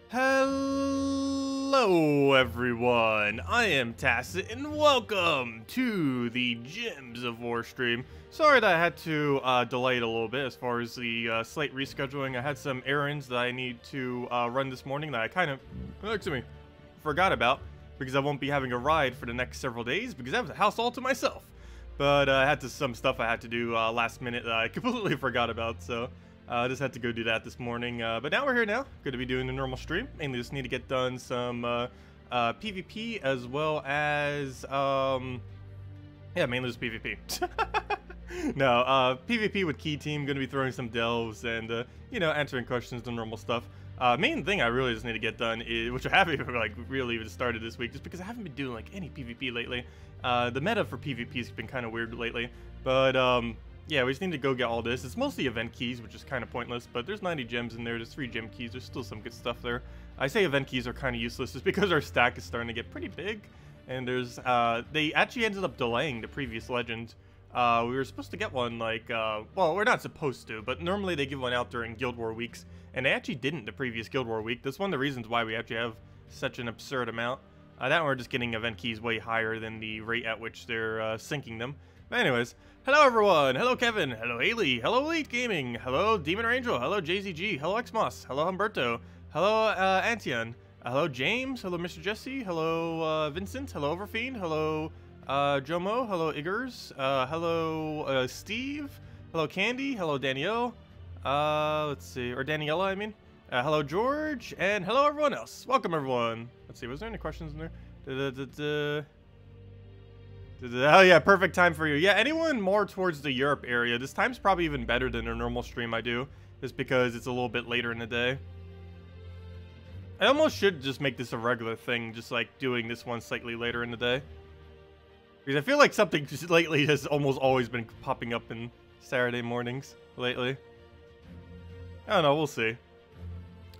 Hello everyone, I am Tacet and welcome to the Gems of War stream. Sorry that I had to delay it a little bit as far as the slate rescheduling. I had some errands that I need to run this morning that I kind of, forgot about because I won't be having a ride for the next several days because I have the house all to myself. But I had some stuff I had to do last minute that I completely forgot about, so I just had to go do that this morning, but now we're here now. Going to be doing the normal stream. Mainly just need to get done some PvP as well as, yeah, mainly just PvP. No, PvP with Key Team, going to be throwing some delves and, you know, answering questions, the normal stuff. Main thing I really just need to get done is, which I haven't even, like, really even started this week, just because I haven't been doing, like, any PvP lately. The meta for PvP has been kind of weird lately, but, yeah, we just need to go get all this. It's mostly event keys, which is kind of pointless, but there's 90 gems in there. There's 3 gem keys. There's still some good stuff there. I say event keys are kind of useless just because our stack is starting to get pretty big, and there's, they actually ended up delaying the previous legend. We were supposed to get one, like, well, we're not supposed to, but normally they give one out during Guild War weeks, and they actually didn't the previous Guild War week. That's one of the reasons why we actually have such an absurd amount. That we're just getting event keys way higher than the rate at which they're syncing them. But anyways, hello everyone, hello Kevin, hello Haley, hello Elite Gaming, hello Demon or Angel, hello JZG, hello Xmos, hello Humberto, hello Antian, hello James, hello Mr. Jesse, hello Vincent, hello Overfiend, hello Jomo, hello Iggers, hello Steve, hello Candy, hello Danielle, let's see, or Daniela I mean, hello George, and hello everyone else. Welcome everyone. Let's see, was there any questions in there? Oh yeah, perfect time for you. Yeah, anyone more towards the Europe area, this time's probably even better than a normal stream I do, just because it's a little bit later in the day. I almost should just make this a regular thing, just like doing this one slightly later in the day. Because I feel like something just lately has almost always been popping up in Saturday mornings lately. I don't know, we'll see.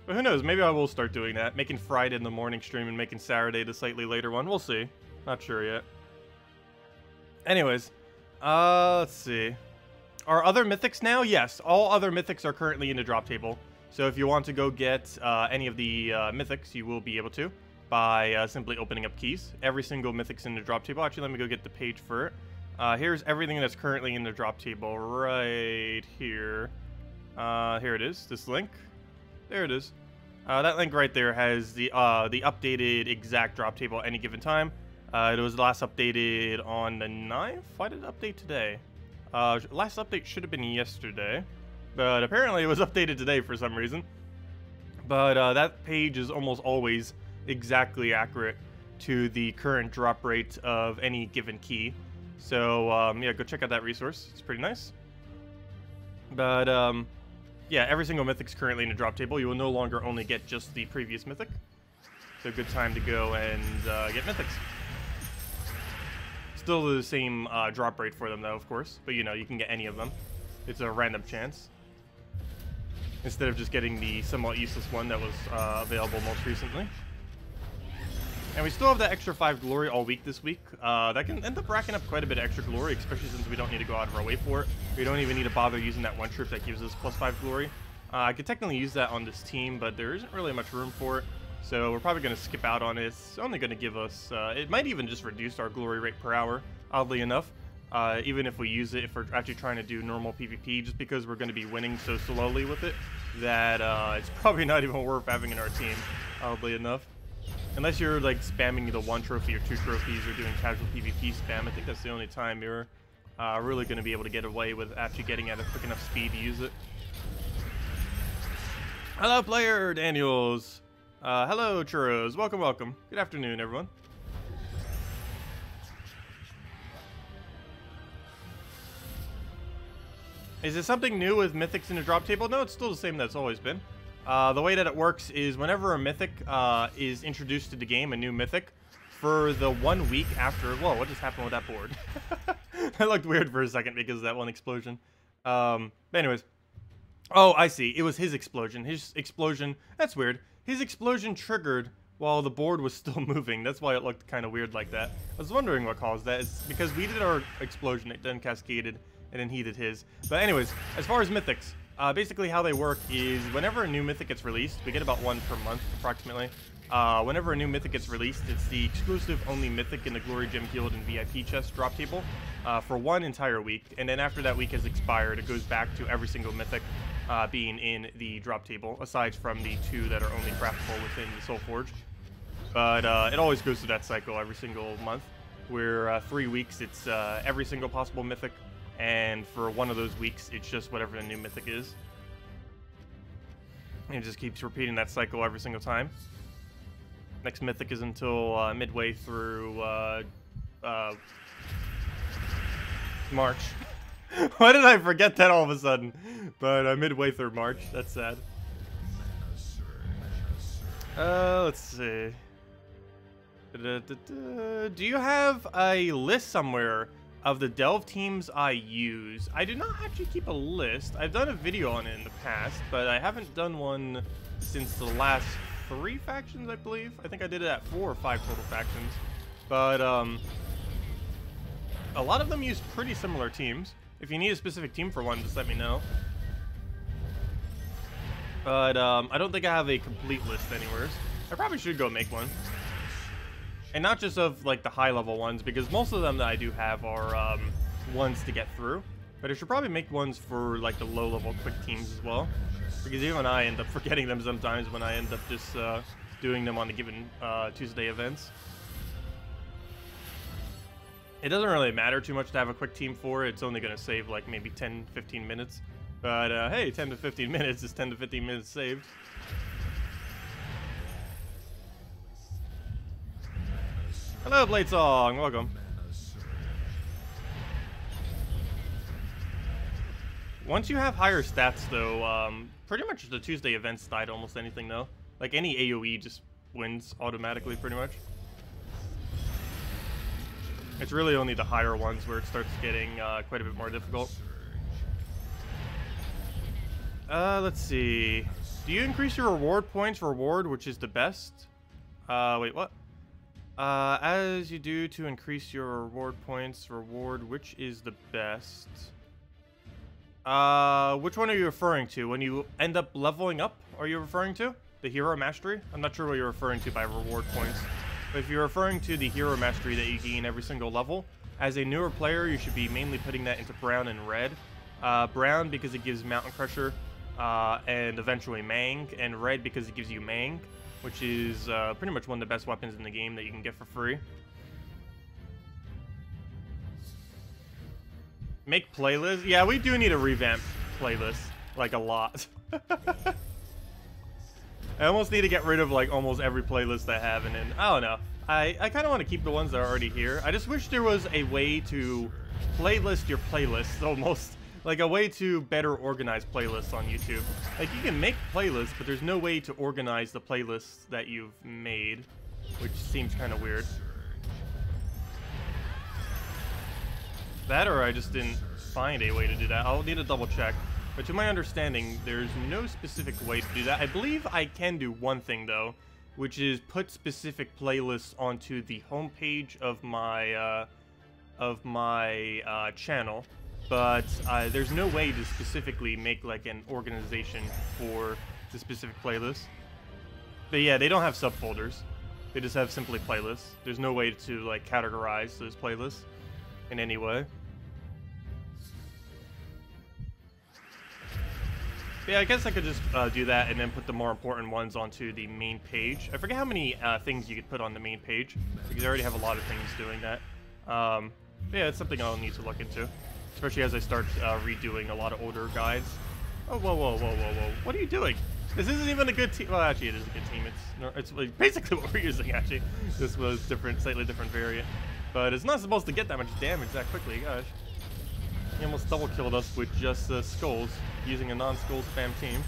But who knows, maybe I will start doing that, making Friday in the morning stream and making Saturday the slightly later one. We'll see. Not sure yet. Anyways, let's see. Are other mythics now? Yes, all other mythics are currently in the drop table. So if you want to go get any of the mythics, you will be able to by simply opening up keys. Every single mythic's in the drop table. Actually, let me go get the page for it. Here's everything that's currently in the drop table right here. Here it is, this link. There it is. That link right there has the updated exact drop table at any given time. It was last updated on the 9th? Why did it update today? Last update should have been yesterday, but apparently it was updated today for some reason. But that page is almost always exactly accurate to the current drop rate of any given key. So yeah, go check out that resource. It's pretty nice. But yeah, every single mythic's currently in the drop table. You will no longer only get just the previous mythic. So good time to go and get mythics. Still the same drop rate for them though, of course, but you know, you can get any of them. It's a random chance instead of just getting the somewhat useless one that was available most recently. And we still have that extra 5 glory all week this week. That can end up racking up quite a bit of extra glory, especially since we don't need to go out of our way for it. We don't even need to bother using that one troop that gives us plus 5 glory. I could technically use that on this team, but there isn't really much room for it. So we're probably going to skip out on it. It's only going to give us, it might even just reduce our glory rate per hour, oddly enough. Even if we use it, if we're actually trying to do normal PvP, just because we're going to be winning so slowly with it, that it's probably not even worth having in our team, oddly enough. Unless you're like spamming the 1 trophy or 2 trophies or doing casual PvP spam, I think that's the only time you're really going to be able to get away with actually getting at a quick enough speed to use it. Hello, PlayerDaniels! Hello, churros. Welcome, welcome. Good afternoon, everyone. Is it something new with mythics in the drop table? No, it's still the same that it's always been. The way that it works is whenever a mythic is introduced to the game, a new mythic, for the 1 week after... Whoa, what just happened with that board? That looked weird for a second because of that one explosion. But anyways. Oh, I see. It was his explosion. His explosion... That's weird. His explosion triggered while the board was still moving. That's why it looked kind of weird like that. I was wondering what caused that. It's because we did our explosion, it then cascaded, and then he did his. But anyways, as far as mythics, Basically, how they work is whenever a new Mythic gets released, we get about one per month, approximately. Whenever a new Mythic gets released, it's the exclusive only Mythic in the Glory Gem Guild and VIP chest drop table for 1 entire week. And then after that week has expired, it goes back to every single Mythic being in the drop table, aside from the 2 that are only craftable within the Soul Forge. But it always goes through that cycle every single month, where 3 weeks it's every single possible Mythic, and for 1 of those weeks it's just whatever the new Mythic is. And it just keeps repeating that cycle every single time. Next Mythic is until midway through March. Why did I forget that all of a sudden? But midway through March, that's sad. Let's see. Do you have a list somewhere of the delve teams I use? I do not actually keep a list. I've done a video on it in the past, but I haven't done one since the last 3 factions, I believe. I think I did it at 4 or 5 total factions. But a lot of them use pretty similar teams. If you need a specific team for one, just let me know. But I don't think I have a complete list anywhere. I probably should go make one. And not just of like the high level ones, because most of them that I do have are ones to get through. But I should probably make ones for like the low level quick teams as well. Because even I end up forgetting them sometimes when I end up just doing them on the given Tuesday events. It doesn't really matter too much to have a quick team for. It's only going to save like maybe 10-15 minutes. But hey, 10 to 15 minutes is 10 to 15 minutes saved. Hello, Bladesong. Welcome. Once you have higher stats, though, pretty much the Tuesday events died almost anything, though. Like, any AoE just wins automatically, pretty much. It's really only the higher ones where it starts getting quite a bit more difficult. Let's see. Do you increase your reward points for reward, which is the best? Wait, what? As you do to increase your reward points, reward, which is the best? Which one are you referring to? When you end up leveling up, are you referring to? The hero mastery? I'm not sure what you're referring to by reward points. But if you're referring to the hero mastery that you gain every single level, as a newer player, you should be mainly putting that into brown and red. Brown because it gives Mountain Crusher, and eventually Mang, and red because it gives you Mang, which is pretty much one of the best weapons in the game that you can get for free. Make playlists? Yeah, we do need a revamped playlist, like a lot. I almost need to get rid of like almost every playlist I have, and then I don't know. I kind of want to keep the ones that are already here. I just wish there was a way to playlist your playlists, almost like a way to better organize playlists on YouTube. Like you can make playlists, but there's no way to organize the playlists that you've made, which seems kind of weird. That, or I just didn't find a way to do that. I'll need to double check. But to my understanding, there's no specific way to do that. I believe I can do one thing, though, which is put specific playlists onto the homepage of my channel. But there's no way to specifically make like an organization for the specific playlist. But yeah, they don't have subfolders. They just have simply playlists. There's no way to like categorize those playlists in any way. Yeah, I guess I could just do that and then put the more important ones onto the main page. I forget how many things you could put on the main page, because I already have a lot of things doing that. Yeah, it's something I'll need to look into, especially as I start redoing a lot of older guides. Oh, whoa, whoa, whoa, whoa, whoa. What are you doing? This isn't even a good team. Well, actually, it is a good team. It's basically what we're using, actually. This was different, slightly different variant. But it's not supposed to get that much damage that quickly, gosh. He almost double killed us with just skulls, using a non-skull spam team.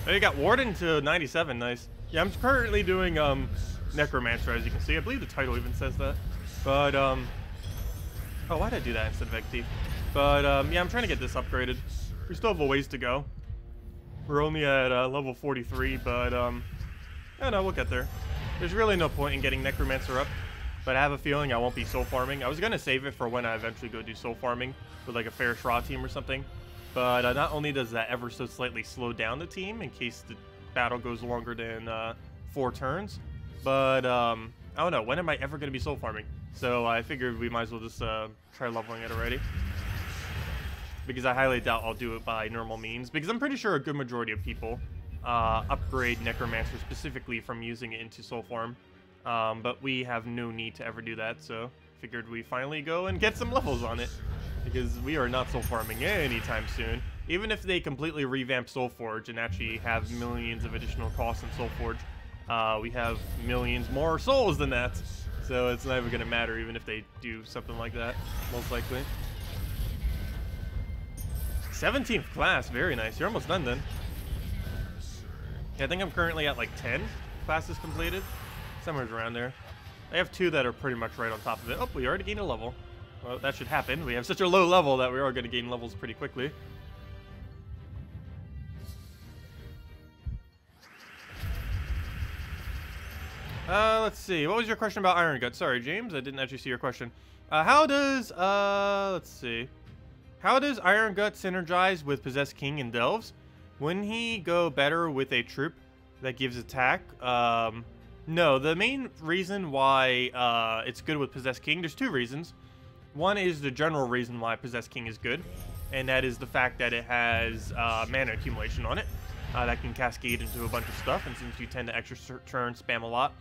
Oh, you got Warden to 97, nice. Yeah, I'm currently doing Necromancer, as you can see. I believe the title even says that. But, oh, why did I do that instead of XD? But, yeah, I'm trying to get this upgraded. We still have a ways to go. We're only at level 43, but, yeah, no, we'll get there. There's really no point in getting Necromancer up but I have a feeling I won't be soul farming. I was gonna save it for when I eventually go do soul farming with like a fair Shra team or something. But not only does that ever so slightly slow down the team in case the battle goes longer than 4 turns, but I don't know, when am I ever gonna be soul farming? So I figured we might as well just try leveling it already. Because I highly doubt I'll do it by normal means. Because I'm pretty sure a good majority of people upgrade Necromancer specifically from using it into soul farm. But we have no need to ever do that, so figured we finally go and get some levels on it. Because we are not soul farming anytime soon. Even if they completely revamp Soulforge and actually have millions of additional costs in Soulforge, we have millions more souls than that. So it's not even going to matter even if they do something like that, most likely. 17th class, very nice. You're almost done then. Yeah, I think I'm currently at like 10 classes completed. Somewhere around there. I have 2 that are pretty much right on top of it. Oh, we already gained a level. Well, that should happen. We have such a low level that we are going to gain levels pretty quickly. Let's see. What was your question about Iron Gut? Sorry, James. I didn't actually see your question. How does, let's see. How does Iron Gut synergize with Possessed King and Delves? Wouldn't he go better with a troop that gives attack? No, the main reason why it's good with Possessed King, there's 2 reasons. One is the general reason why Possessed King is good, and that is the fact that it has mana accumulation on it. That can cascade into a bunch of stuff, and since you tend to extra turn spam a lot,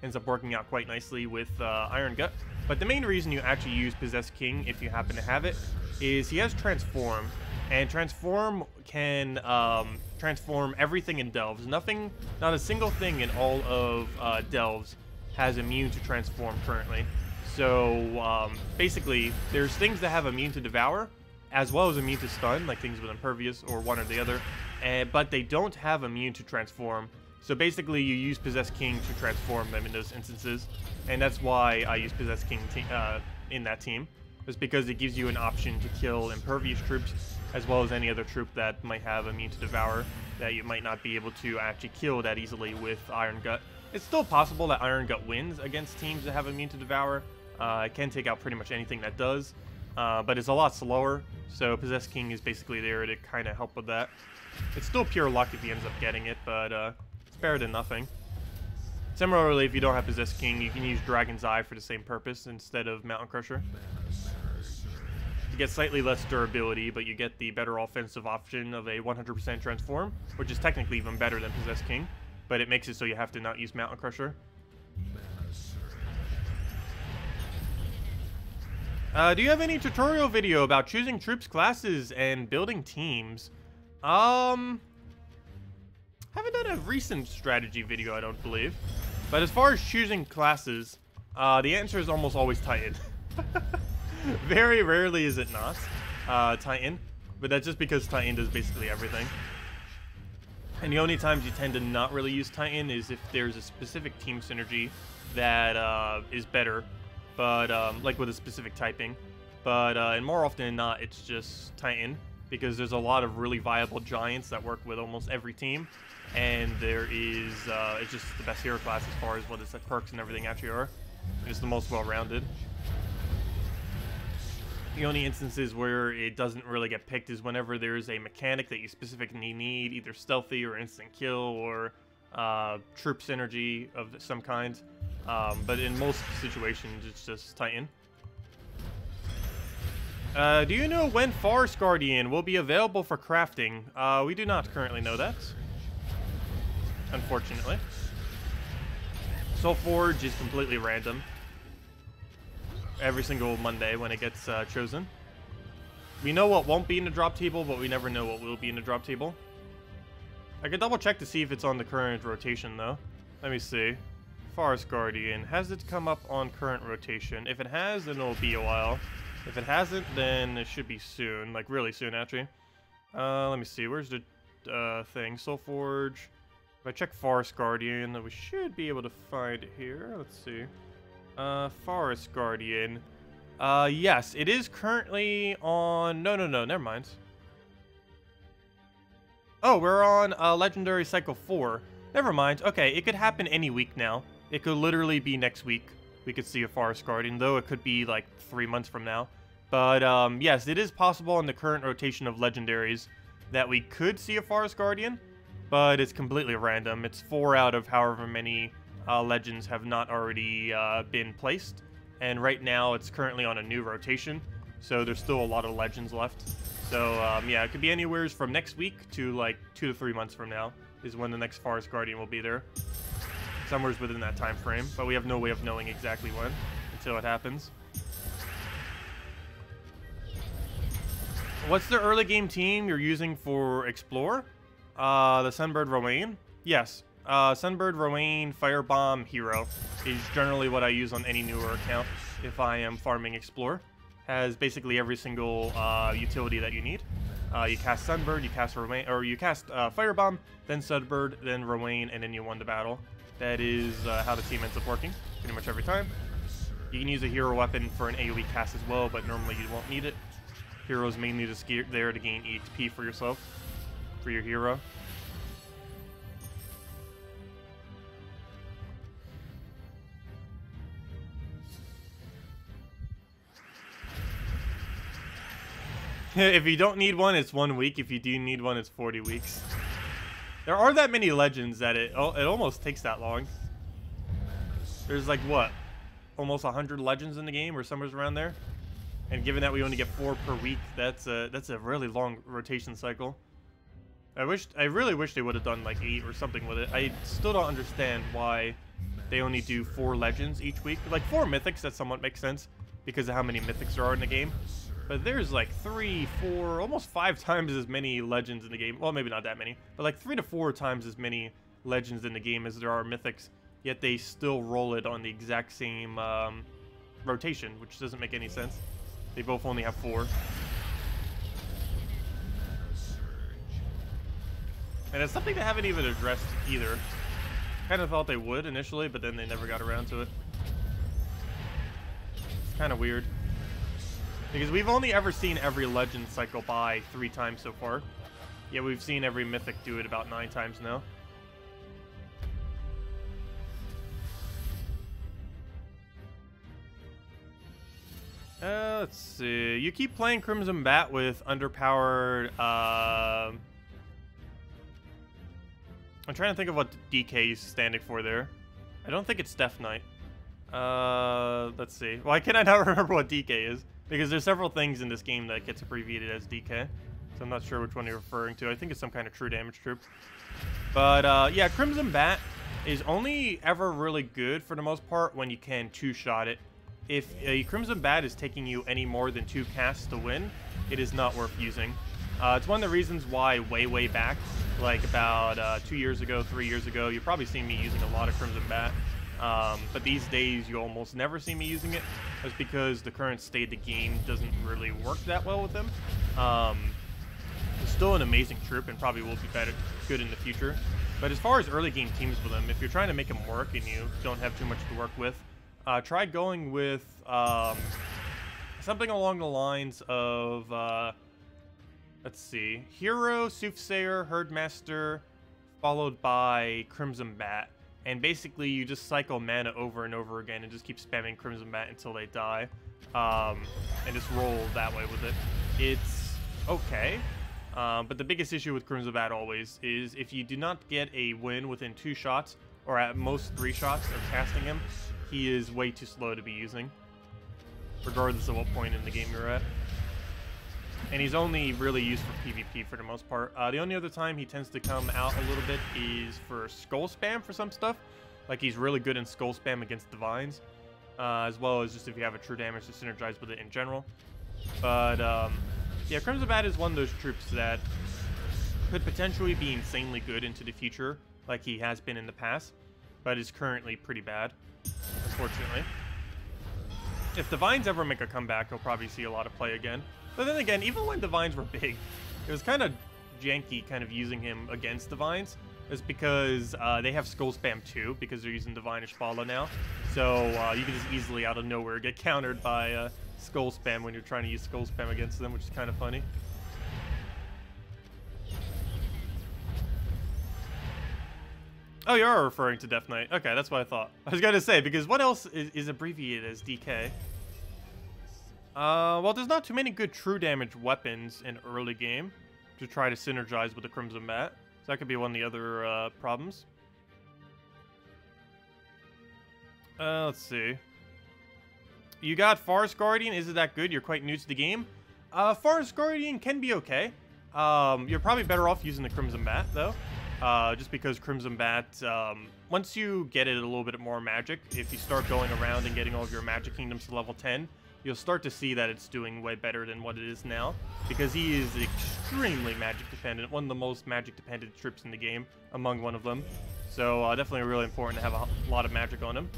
ends up working out quite nicely with Iron Gut. But the main reason you actually use Possessed King, if you happen to have it, is he has Transform, and Transform can transform everything in Delves. Not a single thing in all of Delves has immune to Transform currently. So basically, there's things that have immune to Devour, as well as immune to Stun, like things with Impervious or one or the other, but they don't have immune to Transform. So basically, you use Possessed King to transform them in those instances, and that's why I use Possessed King in that team. It's because it gives you an option to kill Impervious troops, as well as any other troop that might have immune to Devour that you might not be able to actually kill that easily with Iron Gut. It's still possible that Iron Gut wins against teams that have immune to Devour. It can take out pretty much anything that does, but it's a lot slower, so Possessed King is basically there to kind of help with that. It's still pure luck if he ends up getting it, but it's better than nothing. Similarly, if you don't have Possessed King, you can use Dragon's Eye for the same purpose instead of Mountain Crusher. You get slightly less durability, but you get the better offensive option of a 100% transform, which is technically even better than Possessed King, but it makes it so you have to not use Mountain Crusher. Do you have any tutorial video about choosing troops, classes, and building teams? Haven't done a recent strategy video, I don't believe. But as far as choosing classes, the answer is almost always Titan. Very rarely is it not Titan, but that's just because Titan does basically everything. And the only times you tend to not really use Titan is if there's a specific team synergy that is better, but like with a specific typing. But and more often than not, it's just Titan, because there's a lot of really viable giants that work with almost every team, and there is it's just the best hero class as far as what its perks and everything actually are. It's the most well-rounded. The only instances where it doesn't really get picked is whenever there's a mechanic that you specifically need, either stealthy or instant kill or troop synergy of some kind. But in most situations, it's just Titan. Do you know when Forest Guardian will be available for crafting? We do not currently know that, unfortunately. Soulforge is completely random. Every single Monday when it gets chosen. We know what won't be in the drop table, but we never know what will be in the drop table. I can double check to see if it's on the current rotation though. Let me see. Forest Guardian. Has it come up on current rotation? If it has, then it'll be a while. If it hasn't, then it should be soon. Like really soon actually. Let me see. Where's the thing? Soulforge. If I check Forest Guardian, we should be able to find it here. Let's see. Forest Guardian. Yes, it is currently on... No, never mind. Oh, we're on Legendary Cycle 4. Never mind. Okay, it could happen any week now. It could literally be next week. we could see a Forest Guardian, though it could be like 3 months from now. But yes, it is possible in the current rotation of legendaries that we could see a Forest Guardian, but it's completely random. It's 4 out of however many legends have not already been placed, and right now it's currently on a new rotation, so there's still a lot of legends left. So yeah, it could be anywhere from next week to like 2 to 3 months from now is when the next Forest Guardian will be there. Somewhere's within that time frame, but we have no way of knowing exactly when until it happens. What's the early game team you're using for Explore? The Sunbird Rowan? Yes. Sunbird, Rowan, Firebomb, Hero is generally what I use on any newer account if I am farming Explore. Has basically every single utility that you need. You cast Sunbird, you cast Rowan, or you cast Firebomb, then Sunbird, then Rowan, and then you won the battle. That is how the team ends up working pretty much every time. You can use a hero weapon for an AoE cast as well, but normally you won't need it. Heroes mainly just there to gain EXP for yourself, for your hero. If you don't need one, it's 1 week. If you do need one, it's 40 weeks. There are that many legends that it almost takes that long. There's like, what? Almost 100 legends in the game or somewhere around there. And given that we only get 4 per week, that's a really long rotation cycle. I really wish they would have done like 8 or something with it. I still don't understand why they only do 4 legends each week. Like 4 mythics, that somewhat makes sense because of how many mythics there are in the game. But there's like 3, 4, almost 5 times as many legends in the game. Well, maybe not that many, but like 3 to 4 times as many legends in the game as there are mythics. Yet they still roll it on the exact same rotation, which doesn't make any sense. They both only have 4. And it's something they haven't even addressed either. Kind of thought they would initially, but then they never got around to it. It's kind of weird. Because we've only ever seen every legend cycle by 3 times so far. Yeah, we've seen every mythic do it about 9 times now. Let's see. You keep playing Crimson Bat with underpowered. I'm trying to think of what DK is standing for there. I don't think it's Death Knight. Let's see. Why can I not remember what DK is? Because there's several things in this game that gets abbreviated as DK. So I'm not sure which one you're referring to. I think it's some kind of true damage troop. But yeah, Crimson Bat is only ever really good for the most part when you can 2-shot it. If a Crimson Bat is taking you any more than 2 casts to win, it is not worth using. It's one of the reasons why way back, like about 2 years ago, 3 years ago, you've probably seen me using a lot of Crimson Bat. But these days you almost never see me using it. That's because the current state of the game doesn't really work that well with them. It's still an amazing troop and probably will be good in the future. But as far as early game teams with them, if you're trying to make them work and you don't have too much to work with, try going with something along the lines of, let's see, Hero, Soothsayer, Herdmaster, followed by Crimson Bat. And basically, you just cycle mana over and over again and just keep spamming Crimson Bat until they die. And just roll that way with it. It's okay. But the biggest issue with Crimson Bat always is if you do not get a win within 2 shots, or at most 3 shots of casting him, he is way too slow to be using. Regardless of what point in the game you're at. And he's only really used for PvP for the most part. The only other time he tends to come out a little bit is for Skull Spam for some stuff. Like he's really good in Skull Spam against Divines. As well as just if you have a true damage to synergize with it in general. But yeah, Crimson Bat is one of those troops that could potentially be insanely good into the future, like he has been in the past, but is currently pretty bad, unfortunately. If Divines ever make a comeback, he'll probably see a lot of play again. But then again, even when Divines were big, it was kind of janky kind of using him against Divines. It's because they have Skull Spam too, because they're using Divinish Follow now. So you can just easily out of nowhere get countered by Skull Spam when you're trying to use Skull Spam against them, which is kind of funny. Oh, you are referring to Death Knight. Okay, that's what I thought. I was going to say, because what else is abbreviated as DK? Well, there's not too many good true damage weapons in early game to try to synergize with the Crimson Bat. So that could be one of the other problems. Let's see. You got Forest Guardian. Is it that good? You're quite new to the game. Forest Guardian can be okay. You're probably better off using the Crimson Bat, though. Just because Crimson Bat, once you get it a little bit more magic, if you start going around and getting all of your magic kingdoms to level 10, you'll start to see that it's doing way better than what it is now. Because he is extremely magic dependent. One of the most magic dependent troops in the game, among one of them. So definitely really important to have a lot of magic on him.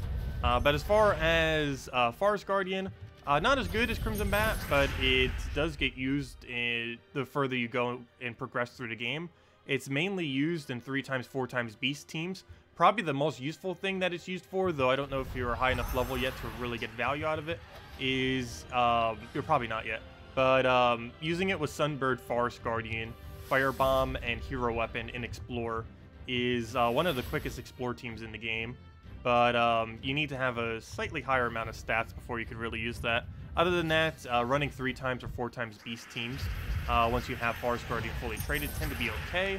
But as far as Forest Guardian, not as good as Crimson Bat, but it does get used the further you go and progress through the game. It's mainly used in 3x, 4x Beast teams. Probably the most useful thing that it's used for, though I don't know if you're a high enough level yet to really get value out of it, is, you're probably not yet, but using it with Sunbird, Forest Guardian, Firebomb, and Hero Weapon in Explore is one of the quickest Explore teams in the game. But you need to have a slightly higher amount of stats before you could really use that. Other than that, running 3x or 4x Beast teams, once you have Forest Guardian fully traded, tend to be okay.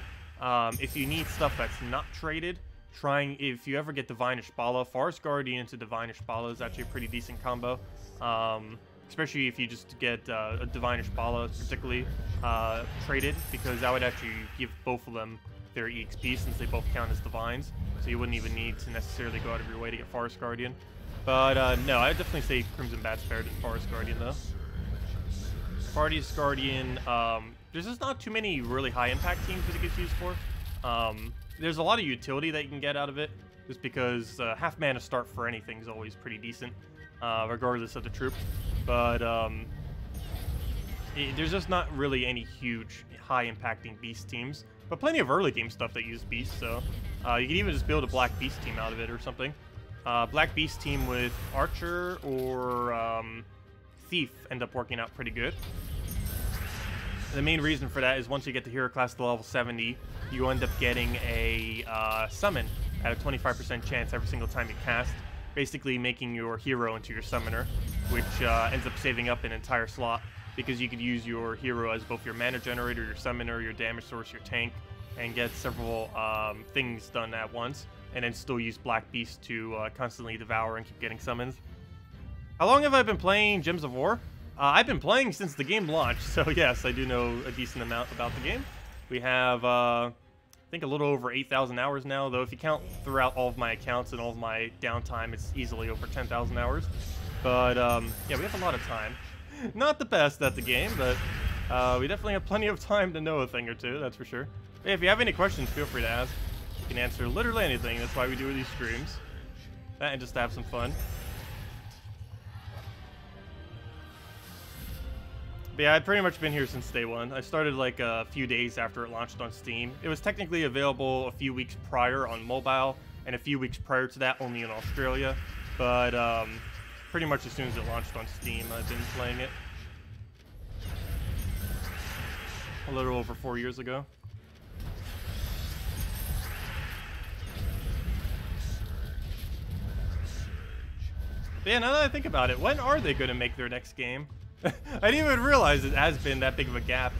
If you need stuff that's not traded, if you ever get Divine Ishbala, Forest Guardian into Divine Ishbala is actually a pretty decent combo. Especially if you just get a Divine Ishbala particularly traded, because that would actually give both of them their EXP since they both count as Divines. So you wouldn't even need to necessarily go out of your way to get Forest Guardian. But no, I would definitely say Crimson Bat's better than Forest Guardian though. Forest Guardian, there's just not too many really high impact teams that it gets used for. There's a lot of utility that you can get out of it, just because half mana start for anything is always pretty decent, regardless of the troop. But there's just not really any huge high impacting Beast teams. But plenty of early game stuff that use Beast, so you can even just build a Black Beast team out of it or something. Black Beast team with Archer or Thief end up working out pretty good. The main reason for that is once you get the hero class to level 70, you end up getting a summon at a 25% chance every single time you cast, basically making your hero into your summoner, which ends up saving up an entire slot, because you could use your hero as both your mana generator, your summoner, your damage source, your tank, and get several things done at once, and then still use Black Beast to constantly devour and keep getting summons. How long have I been playing Gems of War? I've been playing since the game launched, so yes, I do know a decent amount about the game. We have, I think, a little over 8,000 hours now, though if you count throughout all of my accounts and all of my downtime, it's easily over 10,000 hours. But, yeah, we have a lot of time. Not the best at the game, but we definitely have plenty of time to know a thing or two, that's for sure. Hey, if you have any questions, feel free to ask. You can answer literally anything, that's why we do these streams. And just to have some fun. But yeah, I've pretty much been here since day one. I started like a few days after it launched on Steam. It was technically available a few weeks prior on mobile, and a few weeks prior to that only in Australia. But pretty much as soon as it launched on Steam, I've been playing it. A little over 4 years ago. But yeah, now that I think about it, when are they going to make their next game? I didn't even realize it has been that big of a gap.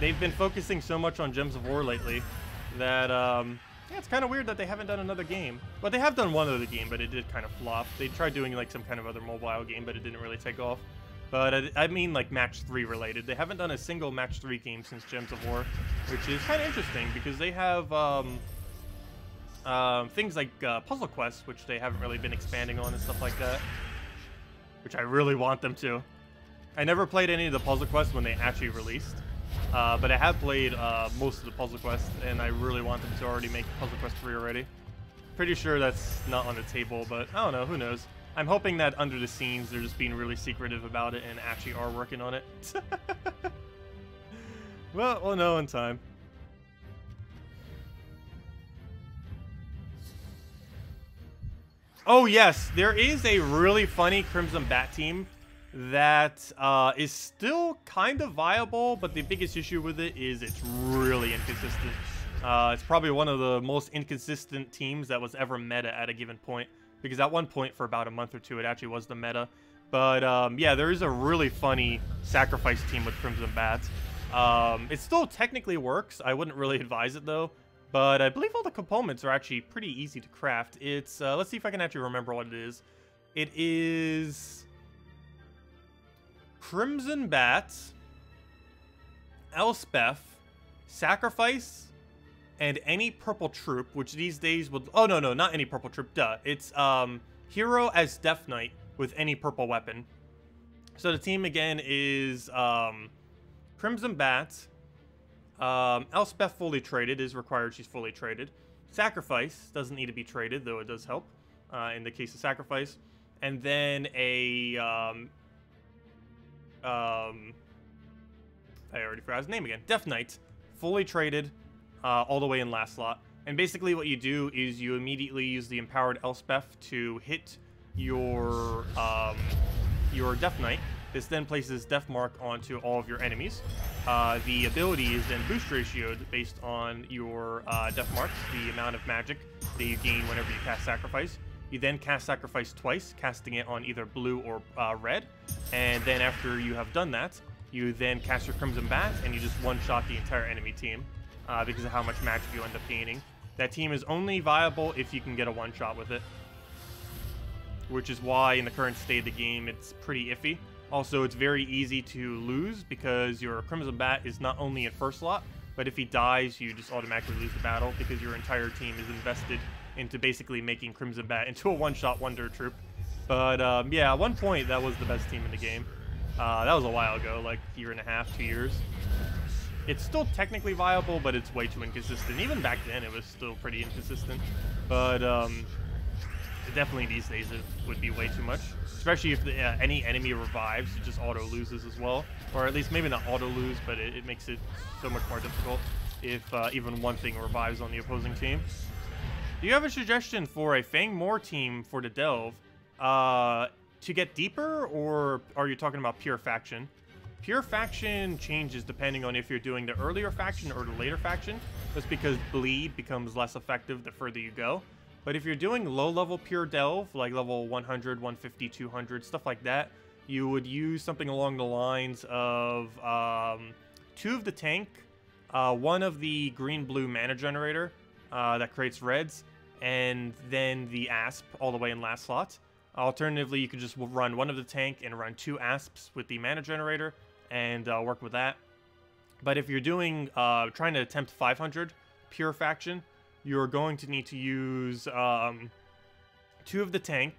They've been focusing so much on Gems of War lately that, yeah, it's kind of weird that they haven't done another game. But they have done one other game, but it did kind of flop. They tried doing like some kind of other mobile game, but it didn't really take off. But I mean like Match 3 related. They haven't done a single Match 3 game since Gems of War, which is kind of interesting because they have things like puzzle quests, which they haven't really been expanding on and stuff like that. Which I really want them to. I never played any of the puzzle quests when they actually released, but I have played most of the puzzle quests, and I really want them to already make Puzzle Quest 3 already. Pretty sure that's not on the table, but I don't know, who knows. I'm hoping that under the scenes they're just being really secretive about it and actually are working on it. Well, we'll know in time. Oh yes, there is a really funny Crimson Bat team that is still kind of viable, but the biggest issue with it is it's really inconsistent. It's probably one of the most inconsistent teams that was ever meta at a given point, because at one point for about a month or two it actually was the meta. But yeah, there is a really funny sacrifice team with Crimson Bats. It still technically works. I wouldn't really advise it though, but I believe all the components are actually pretty easy to craft. It's let's see if I can actually remember what it is. It is Crimson Bats, Elspeth, Sacrifice, and any purple troop, which these days would... Oh, no, not any purple troop, duh. It's hero as Death Knight with any purple weapon. So the team, again, is Crimson Bats, Elspeth fully traded, is required, she's fully traded. Sacrifice doesn't need to be traded, though it does help in the case of Sacrifice. And then a... I already forgot his name again. Death Knight, fully traded, all the way in last slot. And basically what you do is you immediately use the empowered Elspeth to hit your Death Knight. This then places Death Mark onto all of your enemies. The ability is then boost ratioed based on your Death Marks, the amount of magic that you gain whenever you cast Sacrifice. You then cast Sacrifice twice, casting it on either blue or red. And then after you have done that, you then cast your Crimson Bat, and you just one-shot the entire enemy team because of how much magic you end up gaining. That team is only viable if you can get a one-shot with it, which is why in the current state of the game, it's pretty iffy. Also, it's very easy to lose because your Crimson Bat is not only in first slot, but if he dies, you just automatically lose the battle because your entire team is invested into basically making Crimson Bat into a one-shot wonder troop. But yeah, at one point, that was the best team in the game. That was a while ago, like a year and a half, 2 years. It's still technically viable, but it's way too inconsistent. Even back then, it was still pretty inconsistent. But definitely these days, it would be way too much. Especially if any enemy revives, it just auto-loses as well. Or at least maybe not auto-lose, but it makes it so much more difficult if even one thing revives on the opposing team. Do you have a suggestion for a Fangmore team for the Delve? To get deeper, or are you talking about pure faction? Pure faction changes depending on if you're doing the earlier faction or the later faction. That's because bleed becomes less effective the further you go. But if you're doing low-level pure delve, like level 100, 150, 200, stuff like that, you would use something along the lines of 2 of the tank, 1 of the green-blue mana generator that creates reds, and then the asp all the way in last slot. Alternatively, you could just run 1 of the tank and run 2 asps with the mana generator and work with that. But if you're doing trying to attempt 500 pure faction, you're going to need to use 2 of the tank,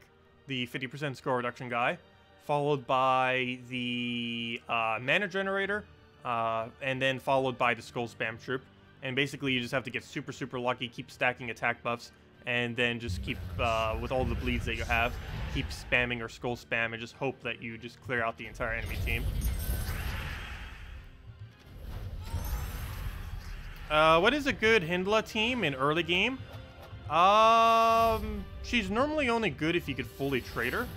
the 50% score reduction guy, followed by the mana generator, and then followed by the skull spam troop. And basically, you just have to get super, super lucky, keep stacking attack buffs, and then just keep, with all the bleeds that you have, keep spamming or skull spam and just hope that you just clear out the entire enemy team. What is a good Hyndla team in early game? She's normally only good if you could fully trade her.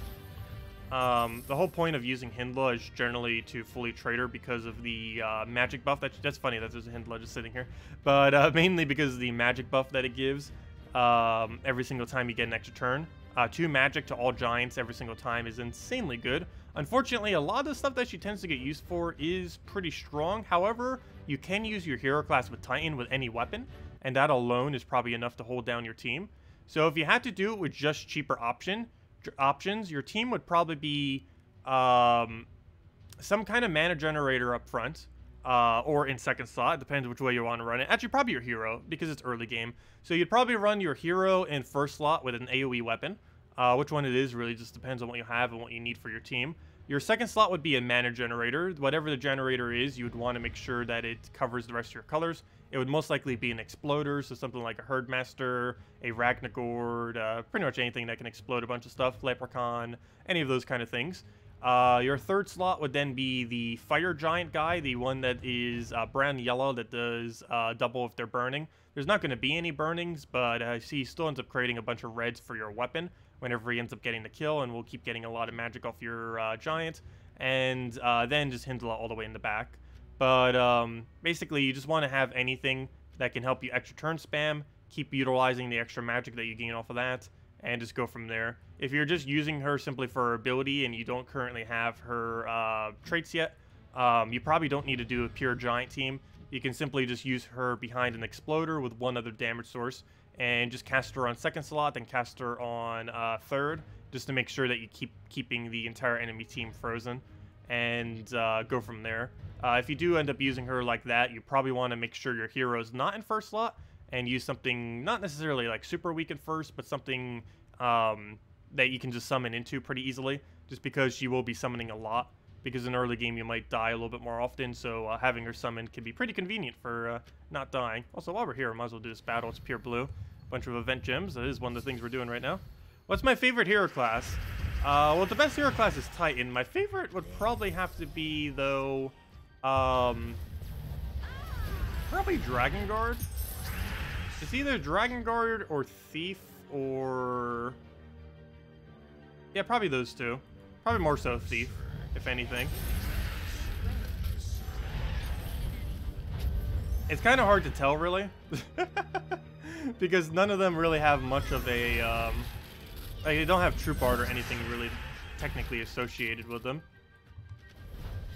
The whole point of using Hyndla is generally to fully trade her because of the magic buff. That's funny that there's a Hyndla just sitting here. But mainly because of the magic buff that it gives. Every single time you get an extra turn. 2 magic to all giants every single time is insanely good. Unfortunately, a lot of the stuff that she tends to get used for is pretty strong. However, you can use your hero class with Titan with any weapon, and that alone is probably enough to hold down your team. So if you had to do it with just cheaper options, your team would probably be some kind of mana generator up front. Or in second slot, depends which way you want to run it. Actually, probably your hero, because it's early game. So you'd probably run your hero in first slot with an AoE weapon. Which one it is really just depends on what you have and what you need for your team. Your second slot would be a mana generator. Whatever the generator is, you would want to make sure that it covers the rest of your colors. It would most likely be an exploder, so something like a Herdmaster, a Ragnagord, pretty much anything that can explode a bunch of stuff, Leprechaun, any of those kind of things. Your third slot would then be the Fire Giant guy, the one that is brown and yellow that does double if they're burning. There's not going to be any burnings, but he still ends up creating a bunch of reds for your weapon whenever he ends up getting the kill, and will keep getting a lot of magic off your giant, and then just Hyndla all the way in the back. But basically, you just want to have anything that can help you extra turn spam, keep utilizing the extra magic that you gain off of that, and just go from there. If you're just using her simply for her ability and you don't currently have her traits yet, you probably don't need to do a pure giant team. You can simply just use her behind an exploder with one other damage source and just cast her on second slot, then cast her on third, just to make sure that you keeping the entire enemy team frozen, and go from there. If you do end up using her like that, you probably want to make sure your hero's not in first slot and use something not necessarily like super weak at first, but something that you can just summon into pretty easily, just because she will be summoning a lot. Because in early game you might die a little bit more often, so having her summoned can be pretty convenient for not dying. Also, while we're here, I might as well do this battle. It's pure blue. Bunch of event gems. That is one of the things we're doing right now. What's my favorite hero class? Well, the best hero class is Titan. My favorite would probably have to be, though, probably Dragon Guard. It's either Dragon Guard or Thief or... yeah, probably those two. Probably more so Thief, if anything. It's kind of hard to tell, really. Because none of them really have much of a... like, they don't have troop art or anything really technically associated with them.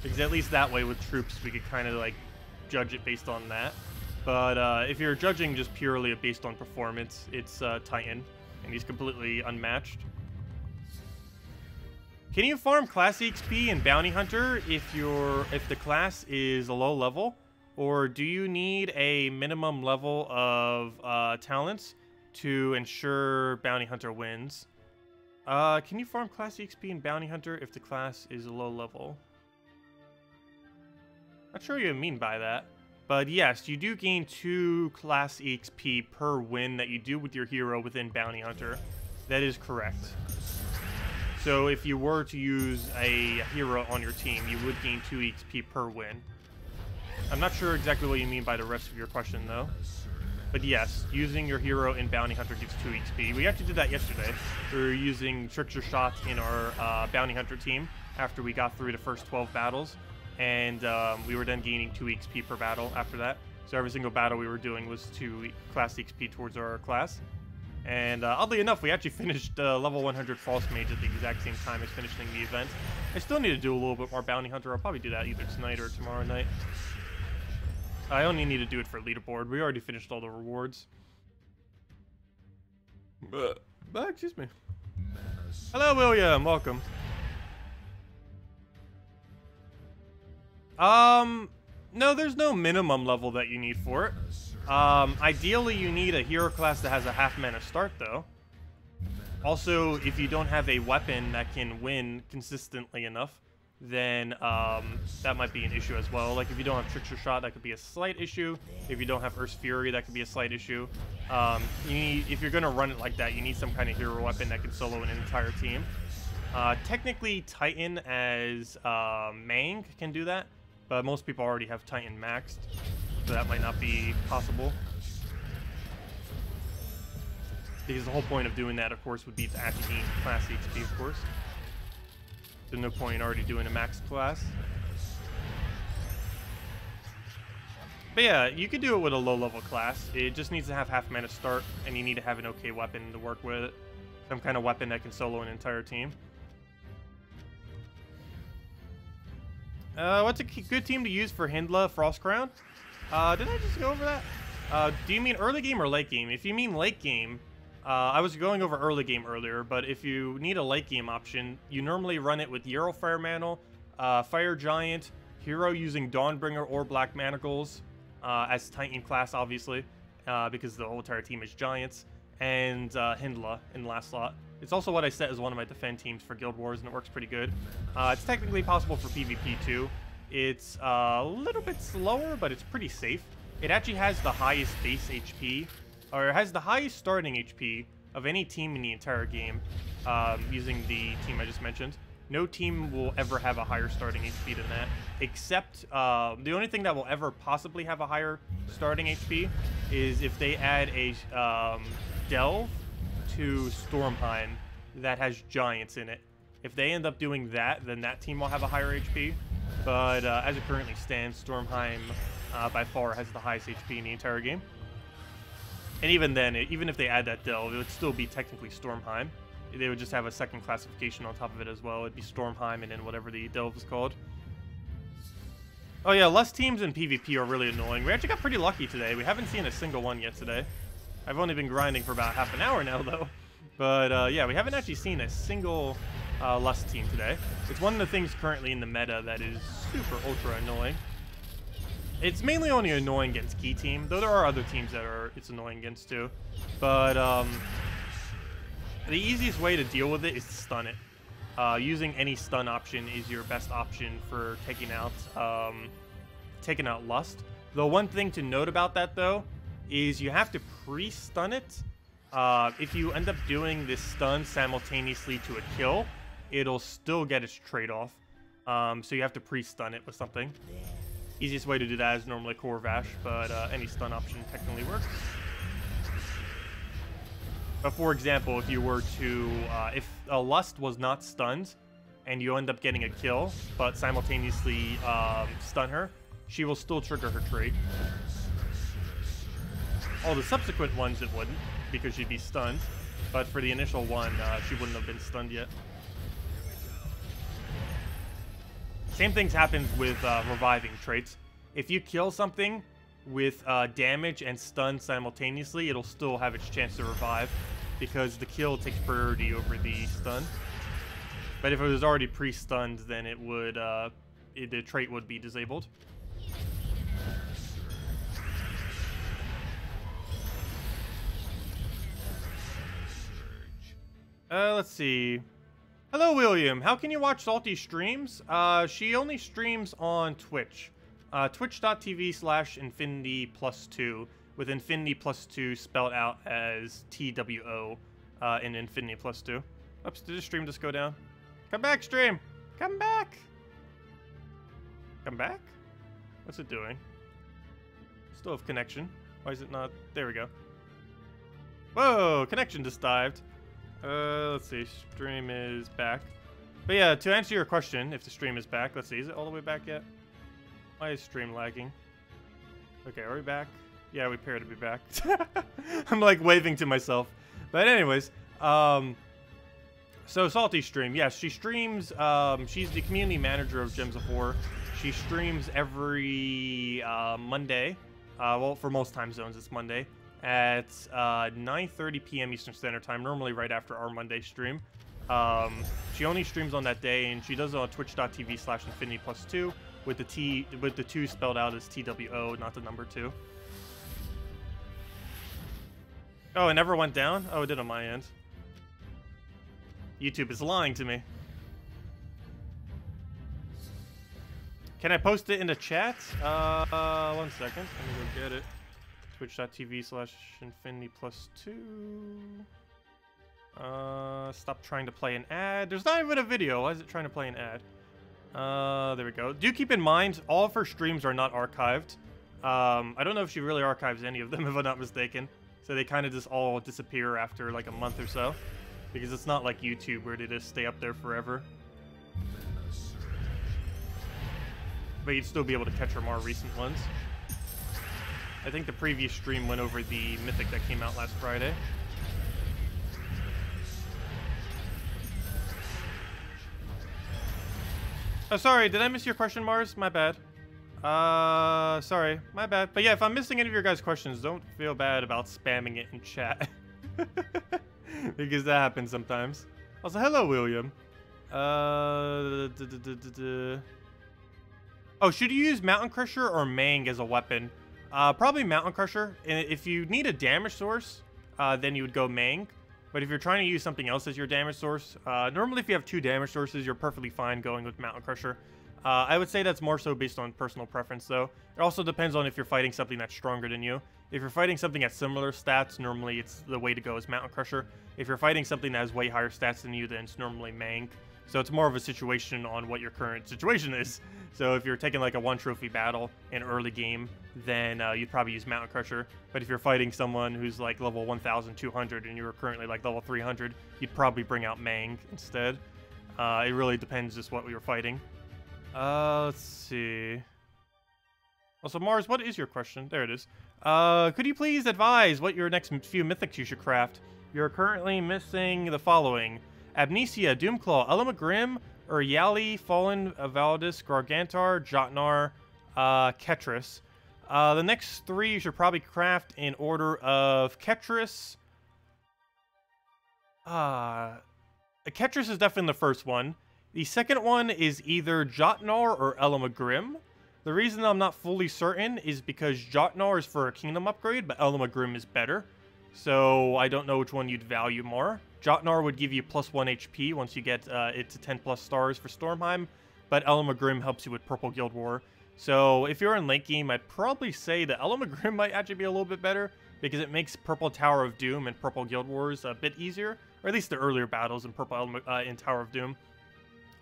Because at least that way with troops, we could kind of, like, judge it based on that. But if you're judging just purely based on performance, it's Titan. And he's completely unmatched. Can you farm class XP in Bounty Hunter if the class is a low level? Or do you need a minimum level of talents to ensure Bounty Hunter wins? Can you farm class XP in Bounty Hunter if the class is a low level? Not sure what you mean by that. But yes, you do gain 2 class XP per win that you do with your hero within Bounty Hunter. That is correct. So if you were to use a hero on your team, you would gain 2 XP per win. I'm not sure exactly what you mean by the rest of your question, though. But yes, using your hero in Bounty Hunter gives 2 XP. We actually did that yesterday. We were using Trickster Shots in our Bounty Hunter team after we got through the first 12 battles. And we were then gaining 2 XP per battle after that. So every single battle we were doing was 2 class XP towards our class. And oddly enough, we actually finished level 100 False Mage at the exact same time as finishing the event. I still need to do a little bit more Bounty Hunter. I'll probably do that either tonight or tomorrow night. I only need to do it for leaderboard. We already finished all the rewards. Excuse me. Hello, William. Welcome. No, there's no minimum level that you need for it. Ideally, you need a hero class that has a half mana start, though. Also, if you don't have a weapon that can win consistently enough, then that might be an issue as well. Like, if you don't have Trickster Shot, that could be a slight issue. If you don't have Earth's Fury, that could be a slight issue. If you're going to run it like that, you need some kind of hero weapon that can solo an entire team. Technically, Titan as Mang can do that, but most people already have Titan maxed, so that might not be possible. Because the whole point of doing that, of course, would be to actually gain class HP, of course. There's no point in already doing a max class. But yeah, you could do it with a low-level class. It just needs to have half mana start, and you need to have an okay weapon to work with it. Some kind of weapon that can solo an entire team. What's a good team to use for Hyndla Frostcrown? Did I just go over that? Do you mean early game or late game? If you mean late game, I was going over early game earlier, but if you need a late game option, you normally run it with Yarrow Fire Mantle, Fire Giant, Hero using Dawnbringer or Black Manacles, as Titan class, obviously, because the whole entire team is Giants, and Hyndla in the last slot. It's also what I set as one of my defend teams for Guild Wars, and it works pretty good. It's technically possible for PvP too. It's a little bit slower, but it's pretty safe. It actually has the highest base HP, or it has the highest starting HP of any team in the entire game, using the team I just mentioned. No team will ever have a higher starting HP than that, except the only thing that will ever possibly have a higher starting HP is if they add a Delve to Stormheim that has Giants in it. If they end up doing that, then that team will have a higher HP. But as it currently stands, Stormheim by far has the highest HP in the entire game. And even then, even if they add that delve, it would still be technically Stormheim. They would just have a second classification on top of it as well. It'd be Stormheim and then whatever the delve is called. Oh yeah, lust teams in PvP are really annoying. We actually got pretty lucky today. We haven't seen a single one yet today. I've only been grinding for about half an hour now, though. But yeah, we haven't actually seen a single lust team today. It's one of the things currently in the meta that is super ultra annoying. It's mainly only annoying against key team, though there are other teams that it's annoying against too. But the easiest way to deal with it is to stun it. Using any stun option is your best option for taking out lust. The one thing to note about that though is you have to pre-stun it. If you end up doing this stun simultaneously to a kill, it'll still get its trade-off. So you have to pre-stun it with something. Easiest way to do that is normally Core Vash, but any stun option technically works. But for example, if you were to, if a Lust was not stunned, and you end up getting a kill, but simultaneously stun her, she will still trigger her trait. All the subsequent ones it wouldn't, because she'd be stunned. But for the initial one, she wouldn't have been stunned yet. Same things happen with reviving traits. If you kill something with damage and stun simultaneously, it'll still have its chance to revive because the kill takes priority over the stun. But if it was already pre-stunned, then it would the trait would be disabled. Let's see. Hello, William. How can you watch Salty streams? She only streams on Twitch. Twitch.tv/infinity+2, with infinity+2 spelled out as TWO in infinity+2. Oops, did the stream just go down? Come back, stream! Come back! Come back? What's it doing? Still have connection. Why is it not? There we go. Whoa, connection just dived. Let's see, stream is back. But yeah, to answer your question, if the stream is back, let's see, is it all the way back yet? Why is stream lagging? Okay, are we back? Yeah, we appear to be back. I'm like waving to myself. But anyways, so Salty stream, yes, she streams, she's the community manager of Gems of War. She streams every Monday, well, for most time zones, it's Monday, at 9:30 p.m. Eastern Standard Time, normally right after our Monday stream. She only streams on that day, and she does it on twitch.tv/infinity+2 with the 2 spelled out as TWO, not the number 2. Oh, it never went down? Oh, it did on my end. YouTube is lying to me. Can I post it in the chat? 1 second. Let me go get it. Twitch.tv/infinity+2. Stop trying to play an ad. There's not even a video. Why is it trying to play an ad? There we go. Do keep in mind, all of her streams are not archived. I don't know if she really archives any of them, if I'm not mistaken. So they kind of just all disappear after like a month or so. Because it's not like YouTube where they just stay up there forever. But you'd still be able to catch her more recent ones. I think the previous stream went over the Mythic that came out last Friday. Oh, sorry, did I miss your question, Mars? My bad. Sorry, my bad. But yeah, if I'm missing any of your guys' questions, don't feel bad about spamming it in chat. Because that happens sometimes. Also, hello, William. Oh, should you use Mountain Crusher or Mang as a weapon? Probably Mountain Crusher. And if you need a damage source, then you would go Mang. But if you're trying to use something else as your damage source, normally if you have 2 damage sources, you're perfectly fine going with Mountain Crusher. I would say that's more so based on personal preference, though. It also depends on if you're fighting something that's stronger than you. If you're fighting something at similar stats, normally it's the way to go is Mountain Crusher. If you're fighting something that has way higher stats than you, then it's normally Mang. So it's more of a situation on what your current situation is. So if you're taking like a 1-trophy battle in early game, then you'd probably use Mountain Crusher. But if you're fighting someone who's like level 1,200 and you're currently like level 300, you'd probably bring out Mang instead. It really depends just what we were fighting. Let's see. Also, Mars, what is your question? There it is. Could you please advise what your next few mythics you should craft? You're currently missing the following: Amnesia, Doomclaw, Elamagrim, Uryali, Fallen, Valdis, Gargantar, Jotnar, Ketris. The next 3 you should probably craft in order of Ketris. Ketris is definitely the first one. The second one is either Jotnar or Elamagrim. The reason I'm not fully certain is because Jotnar is for a kingdom upgrade, but Elamagrim is better. So I don't know which one you'd value more. Jotnar would give you +1 HP once you get it to 10+ stars for Stormheim, but Elamagrim helps you with Purple Guild War. So if you're in late game, I'd probably say that Elamagrim might actually be a little bit better, because it makes Purple Tower of Doom and Purple Guild Wars a bit easier, or at least the earlier battles in in Tower of Doom.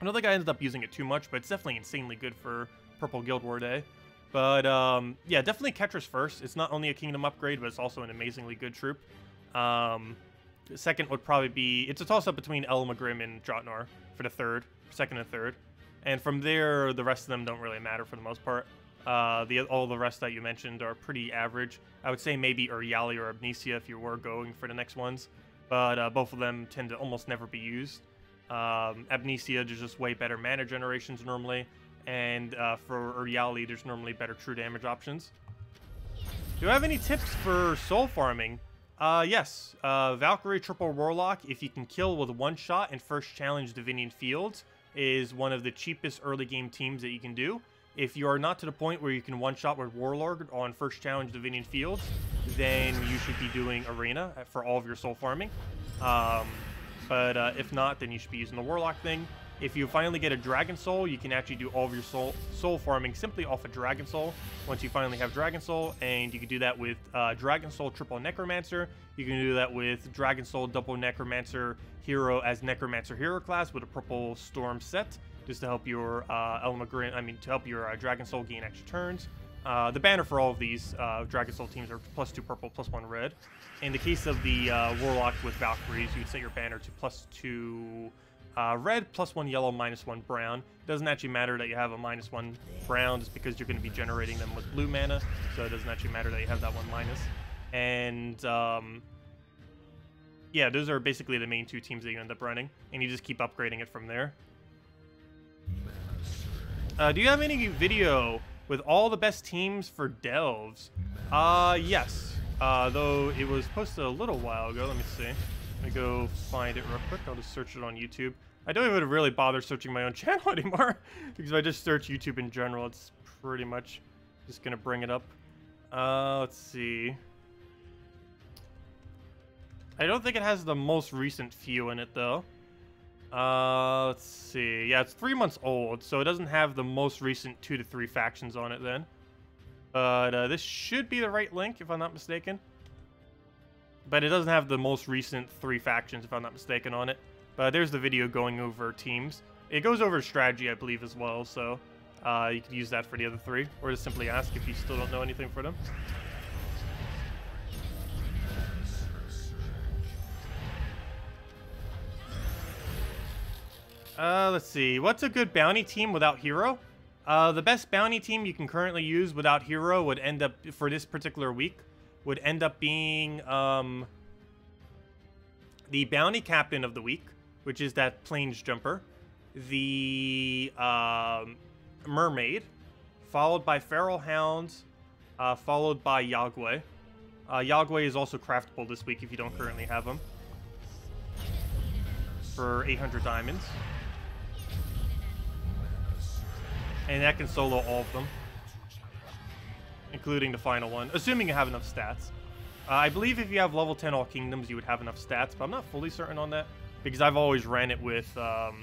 I don't think I ended up using it too much, but it's definitely insanely good for Purple Guild War Day. But yeah, definitely Ketris first. It's not only a kingdom upgrade, but it's also an amazingly good troop. Second would probably be, it's a toss-up between Elamagrim and Jotnar for the second and third. And from there, the rest of them don't really matter for the most part. All the rest that you mentioned are pretty average. I would say maybe Uryali or Amnesia if you were going for the next ones. But both of them tend to almost never be used. Amnesia, there's just way better mana generations normally. And for Uryali, there's normally better true damage options. Do I have any tips for soul farming? Yes. Valkyrie Triple Warlock, if you can kill with one shot and first challenge Divinian Fields, is one of the cheapest early game teams that you can do. If you are not to the point where you can one-shot with Warlord on first challenge Divinian Fields, then you should be doing Arena for all of your soul farming. But if not, then you should be using the Warlock thing. If you finally get a Dragon Soul, you can actually do all of your soul farming simply off a Dragon Soul once you finally have Dragon Soul, and you can do that with Dragon Soul Triple Necromancer. You can do that with Dragon Soul Double Necromancer Hero as Necromancer Hero class with a Purple Storm set, just to help your to help your Dragon Soul gain extra turns. The banner for all of these Dragon Soul teams are +2 purple, +1 red. In the case of the Warlock with Valkyries, you would set your banner to +2 red, +1 yellow, -1 brown. It doesn't actually matter that you have a -1 brown, just because you're going to be generating them with blue mana, so it doesn't actually matter that you have that one minus. And yeah, those are basically the main 2 teams that you end up running, and you just keep upgrading it from there. Do you have any video with all the best teams for Delves? Yes. Though it was posted a little while ago. Let me see. Let me go find it real quick. I'll just search it on YouTube. I don't even really bother searching my own channel anymore, because if I just search YouTube in general, it's pretty much just gonna bring it up. Let's see. I don't think it has the most recent few in it, though. Let's see. Yeah, it's 3 months old, so it doesn't have the most recent 2 to 3 factions on it then. But this should be the right link, if I'm not mistaken. But it doesn't have the most recent 3 factions, if I'm not mistaken, on it. But there's the video going over teams. It goes over strategy, I believe, as well, so you could use that for the other 3. Or just simply ask if you still don't know anything for them. Let's see. What's a good bounty team without hero? The best bounty team you can currently use without hero would end up, for this particular week, would end up being the bounty captain of the week, which is that plains jumper, the mermaid, followed by feral hounds, followed by Yagwe. Yagwe is also craftable this week if you don't currently have them, for 800 diamonds. And that can solo all of them, including the final one, assuming you have enough stats. I believe if you have level 10 All Kingdoms, you would have enough stats, but I'm not fully certain on that, because I've always ran it with a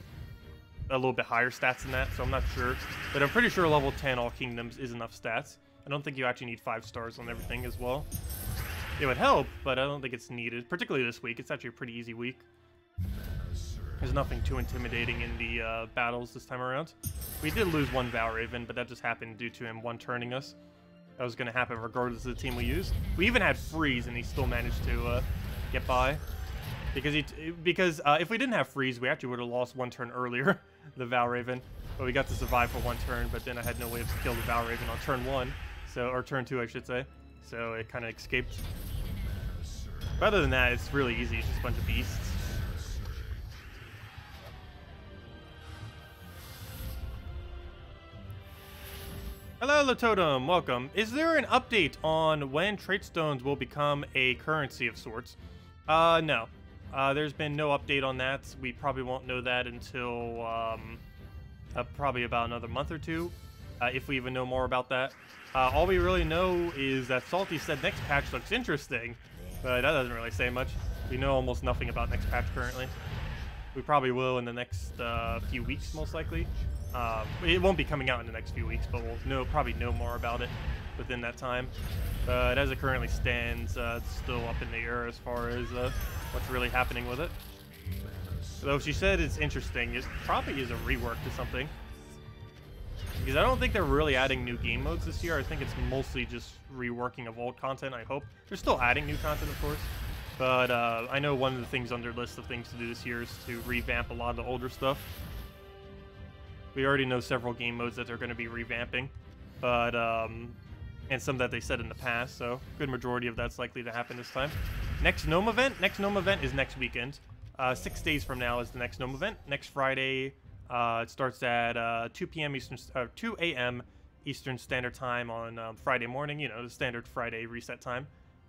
little bit higher stats than that, so I'm not sure. But I'm pretty sure level 10 All Kingdoms is enough stats. I don't think you actually need 5 stars on everything as well. It would help, but I don't think it's needed, particularly this week. It's actually a pretty easy week. There's nothing too intimidating in the battles this time around. We did lose one Valraven, but that just happened due to him one-turning us. That was going to happen regardless of the team we used. We even had Freeze, and he still managed to get by. Because if we didn't have Freeze, we actually would have lost one turn earlier, the Valraven. But we got to survive for 1 turn, but then I had no way to kill the Valraven on turn 1. So, or turn 2, I should say. So it kind of escaped. But other than that, it's really easy. It's just a bunch of beasts. Hello, Latotem. Welcome. Is there an update on when trait stones will become a currency of sorts? No. There's been no update on that. We probably won't know that until probably about another month or 2, if we even know more about that. All we really know is that Salty said next patch looks interesting, but that doesn't really say much. We know almost nothing about next patch currently. We probably will in the next few weeks, most likely. It won't be coming out in the next few weeks, but we'll probably know more about it within that time. But as it currently stands, it's still up in the air as far as what's really happening with it. Though she said it's interesting, it probably is a rework to something. Because I don't think they're really adding new game modes this year. I think it's mostly just reworking of old content, I hope. They're still adding new content, of course. But I know one of the things on their list of things to do this year is to revamp a lot of the older stuff. We already know several game modes that they're going to be revamping. But, and some that they said in the past, so good majority of that's likely to happen this time. Next Gnome event? Next Gnome event is next weekend. 6 days from now is the next Gnome event. Next Friday, it starts at 2 p.m. Eastern, 2 a.m. Eastern Standard Time on Friday morning. You know, the standard Friday reset time.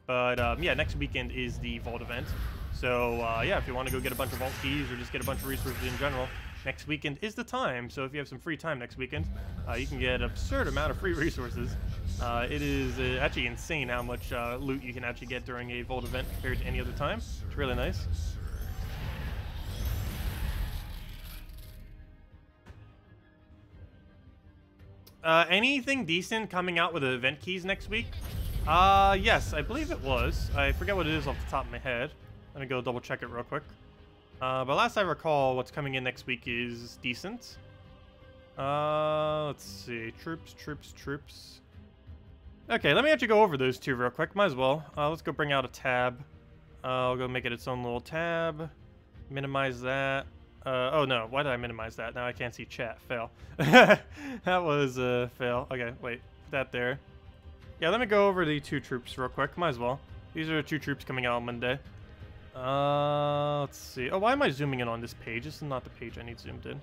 But yeah, next weekend is the Vault event. So yeah, if you want to go get a bunch of Vault keys or just get a bunch of resources in general, next weekend is the time. So if you have some free time next weekend, you can get an absurd amount of free resources. It is actually insane how much loot you can actually get during a Vault event compared to any other time. It's really nice. Anything decent coming out with the event keys next week? Yes, I believe it was. I forget what it is off the top of my head. Let me go double check it real quick. But last I recall, what's coming in next week is decent. Let's see. Troops. Okay, let me actually go over those 2 real quick. Might as well. Let's go bring out a tab. I'll go make it its own little tab. Minimize that. Oh no, why did I minimize that? Now I can't see chat. Fail. That was a fail. Okay, wait. Put that there. Yeah, let me go over the 2 troops real quick. Might as well. These are the 2 troops coming out on Monday. Let's see. Oh, why am I zooming in on this page? This is not the page I need zoomed in.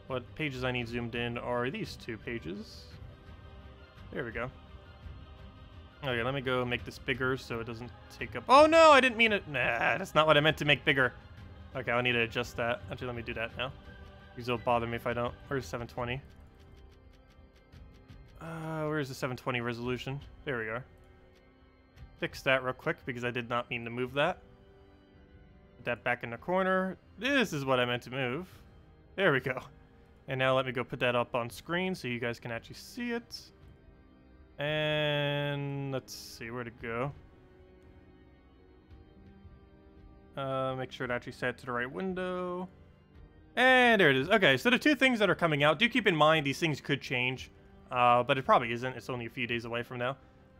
What pages I need zoomed in are these 2 pages. There we go. Okay, let me go make this bigger so it doesn't take up... Oh no, I didn't mean it. Nah, that's not what I meant to make bigger. Okay, I need to adjust that. Actually, let me do that now. Because it'll bother me if I don't. Where's 720? Where's the 720 resolution? There we are. Fix that real quick because I did not mean to move that. Put that back in the corner. This is what I meant to move. There we go. And now let me go put that up on screen so you guys can actually see it. And let's see where to go. Make sure to actually set it to the right window. And there it is. Okay, so the 2 things that are coming out, do keep in mind these things could change. But it probably isn't. It's only a few days away from now.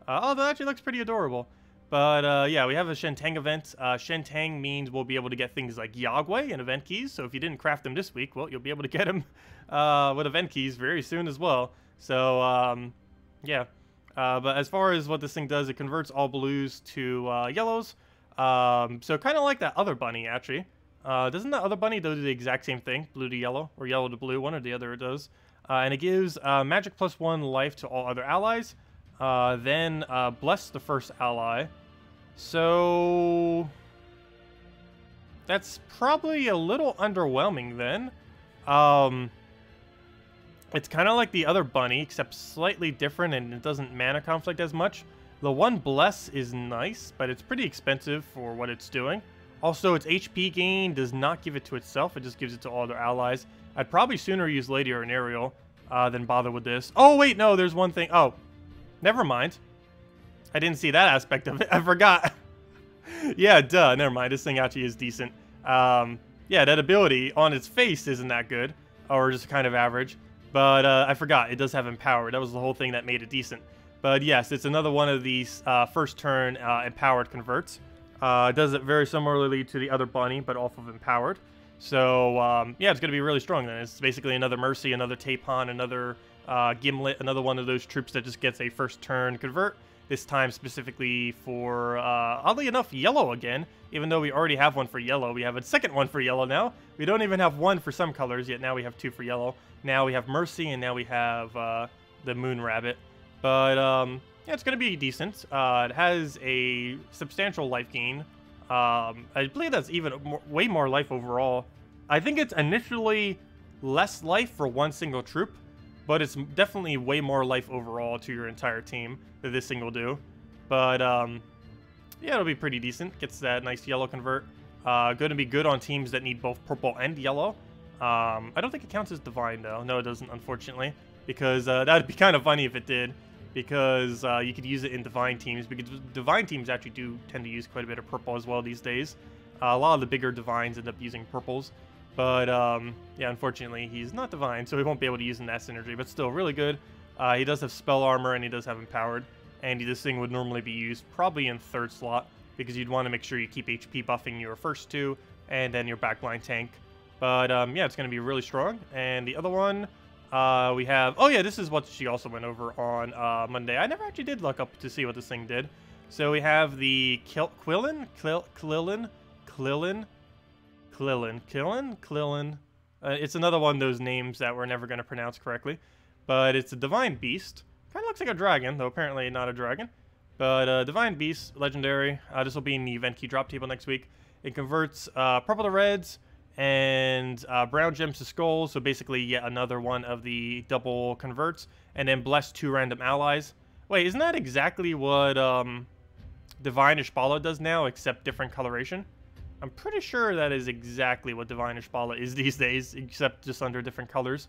Although it actually looks pretty adorable. But yeah, we have a Shentang event. Shentang means we'll be able to get things like Yagway and event keys. So if you didn't craft them this week, well, you'll be able to get them with event keys very soon as well. So yeah. But as far as what this thing does, it converts all blues to yellows. So kind of like that other bunny, actually. Doesn't that other bunny do the exact same thing? Blue to yellow, or yellow to blue, one or the other it does. And it gives magic +1 life to all other allies. Then bless the first ally. So that's probably a little underwhelming then. It's kind of like the other bunny, except slightly different, and it doesn't mana conflict as much. The one bless is nice, but it's pretty expensive for what it's doing. Also, its HP gain does not give it to itself. It just gives it to all other allies. I'd probably sooner use Lady or an Ariel than bother with this. Oh, wait, no, there's one thing. Oh, never mind. I didn't see that aspect of it. I forgot. Yeah, duh, never mind. This thing actually is decent. Yeah, that ability on its face isn't that good, or just kind of average. But I forgot. It does have Empowered. That was the whole thing that made it decent. But yes, it's another one of these first turn Empowered converts. It does it very similarly to the other bunny, but off of Empowered. So, yeah, it's going to be really strong then. It's basically another Mercy, another Tapon, another Gimlet, another one of those troops that just gets a first turn convert. This time specifically for, oddly enough, yellow again. Even though we already have one for yellow, we have a second one for yellow now. We don't even have one for some colors yet. Now we have two for yellow. Now we have Mercy, and now we have the Moon Rabbit. But, yeah, it's going to be decent. It has a substantial life gain. I believe that's even way more life overall. I think it's initially less life for one single troop, but it's definitely way more life overall to your entire team that this thing will do. But, yeah, it'll be pretty decent. Gets that nice yellow convert. Going to be good on teams that need both purple and yellow. I don't think it counts as divine, though. No, it doesn't, unfortunately, because that would be kind of funny if it did. Because you could use it in divine teams, because divine teams actually do tend to use quite a bit of purple as well these days. A lot of the bigger divines end up using purples, but yeah, unfortunately he's not divine, so he won't be able to use in that synergy, but still really good. He does have spell armor and he does have empowered, and this thing would normally be used probably in third slot, because you'd want to make sure you keep HP buffing your first two, and then your backline tank. But yeah, it's going to be really strong. And the other one... we have, oh yeah, this is what she also went over on Monday. I never actually did look up to see what this thing did. So we have the Qilin. It's another one of those names that we're never going to pronounce correctly. But it's a Divine Beast. Kind of looks like a dragon, though apparently not a dragon. But Divine Beast, legendary. This will be in the event key drop table next week. It converts purple to reds and brown gems to skulls, so basically yet another one of the double converts, and then bless 2 random allies. Wait, isn't that exactly what Divine Ishbala does now, except different coloration? I'm pretty sure that is exactly what Divine Ishbala is these days, except just under different colors.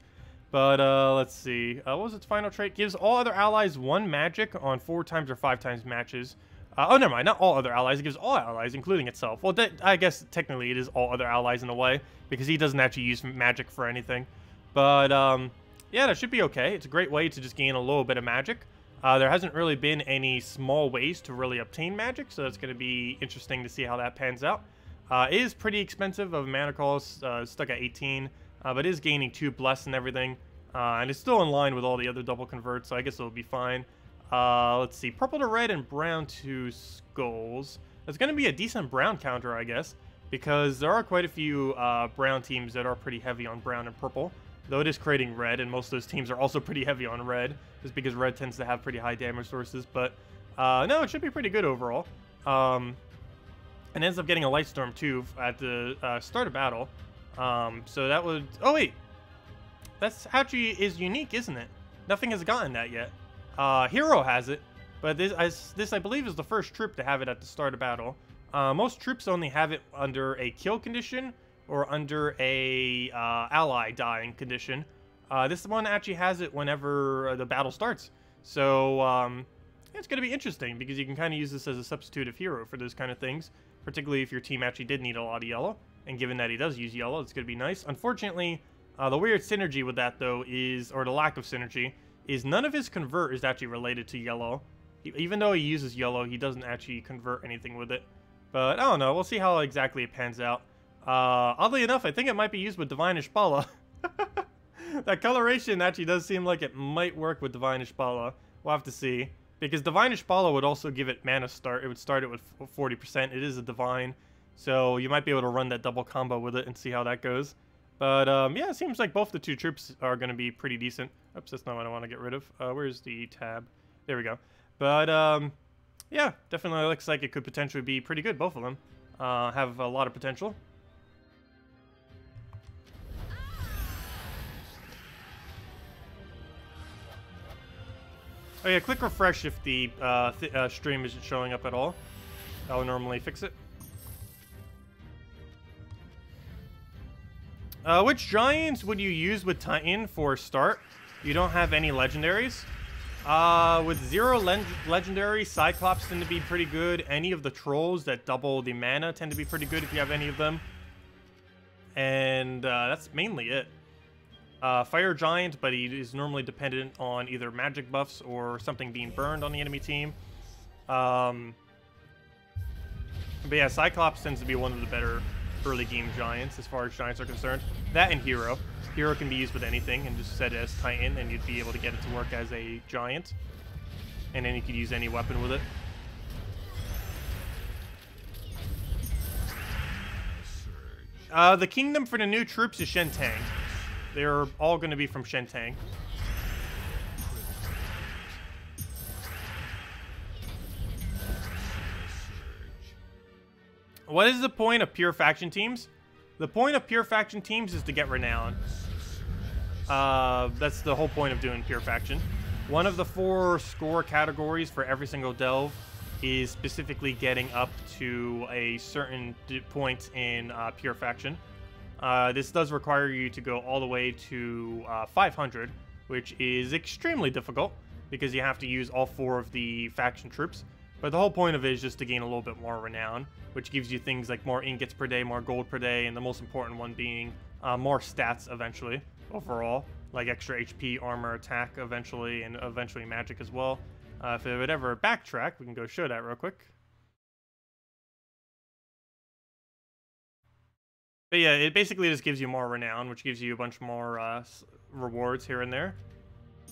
But let's see, what was its final trait? Gives all other allies 1 magic on 4 times or 5 times matches. Oh, never mind, not all other allies. It gives all allies, including itself. Well, I guess technically it is all other allies in a way, because he doesn't actually use magic for anything. But, yeah, that should be okay. It's a great way to just gain a little bit of magic. There hasn't really been any small ways to really obtain magic, so it's going to be interesting to see how that pans out. It is pretty expensive of mana cost, stuck at 18, but it is gaining 2 bless and everything. And it's still in line with all the other double converts, so I guess it'll be fine. Let's see, purple to red and brown to skulls. That's going to be a decent brown counter, I guess, because there are quite a few brown teams that are pretty heavy on brown and purple, though it is creating red, and most of those teams are also pretty heavy on red, just because red tends to have pretty high damage sources. But no, it should be pretty good overall. And ends up getting a Lightstorm too at the start of battle. So that would... Oh wait, that's actually is unique, isn't it? Nothing has gotten that yet. Hero has it, but this I believe is the first troop to have it at the start of battle. Most troops only have it under a kill condition or under a ally dying condition. This one actually has it whenever the battle starts. So it's going to be interesting because you can kind of use this as a substitute of hero for those kind of things, particularly if your team actually did need a lot of yellow. And given that he does use yellow, it's going to be nice. Unfortunately, the weird synergy with that though is, or the lack of synergy, is none of his convert is actually related to yellow. Even though he uses yellow, he doesn't actually convert anything with it. But I don't know, we'll see how exactly it pans out. Oddly enough, I think it might be used with Divine Ishbala. That coloration actually does seem like it might work with Divine Ishbala. We'll have to see. Because Divine Ishbala would also give it mana start. It would start it with 40%. It is a Divine. So you might be able to run that double combo with it and see how that goes. But yeah, it seems like both the two troops are going to be pretty decent. Oops, that's not what I want to get rid of. Where's the tab? There we go. But yeah, definitely looks like it could potentially be pretty good. Both of them have a lot of potential. Oh yeah, click refresh if the stream isn't showing up at all. That will normally fix it. Which giants would you use with Titan for start? You don't have any legendaries. With 0 legendary, Cyclops tend to be pretty good. Any of the trolls that double the mana tend to be pretty good if you have any of them. And that's mainly it. Fire Giant, but he is normally dependent on either magic buffs or something being burned on the enemy team. But yeah, Cyclops tends to be one of the better early game giants as far as giants are concerned. That and hero. Hero can be used with anything and just set it as Titan, and you'd be able to get it to work as a giant. And then you could use any weapon with it. The kingdom for the new troops is Shentang. They're all going to be from Shentang. What is the point of pure faction teams? The point of pure faction teams is to get renown. That's the whole point of doing pure faction. One of the 4 score categories for every single delve is specifically getting up to a certain point in pure faction. This does require you to go all the way to 500, which is extremely difficult because you have to use all 4 of the faction troops. But the whole point of it is just to gain a little bit more renown, which gives you things like more ingots per day, more gold per day, and the most important one being more stats eventually, overall, like extra HP, armor, attack eventually, and eventually magic as well. If it would ever backtrack, we can go show that real quick. But yeah, it basically just gives you more renown, which gives you a bunch more rewards here and there.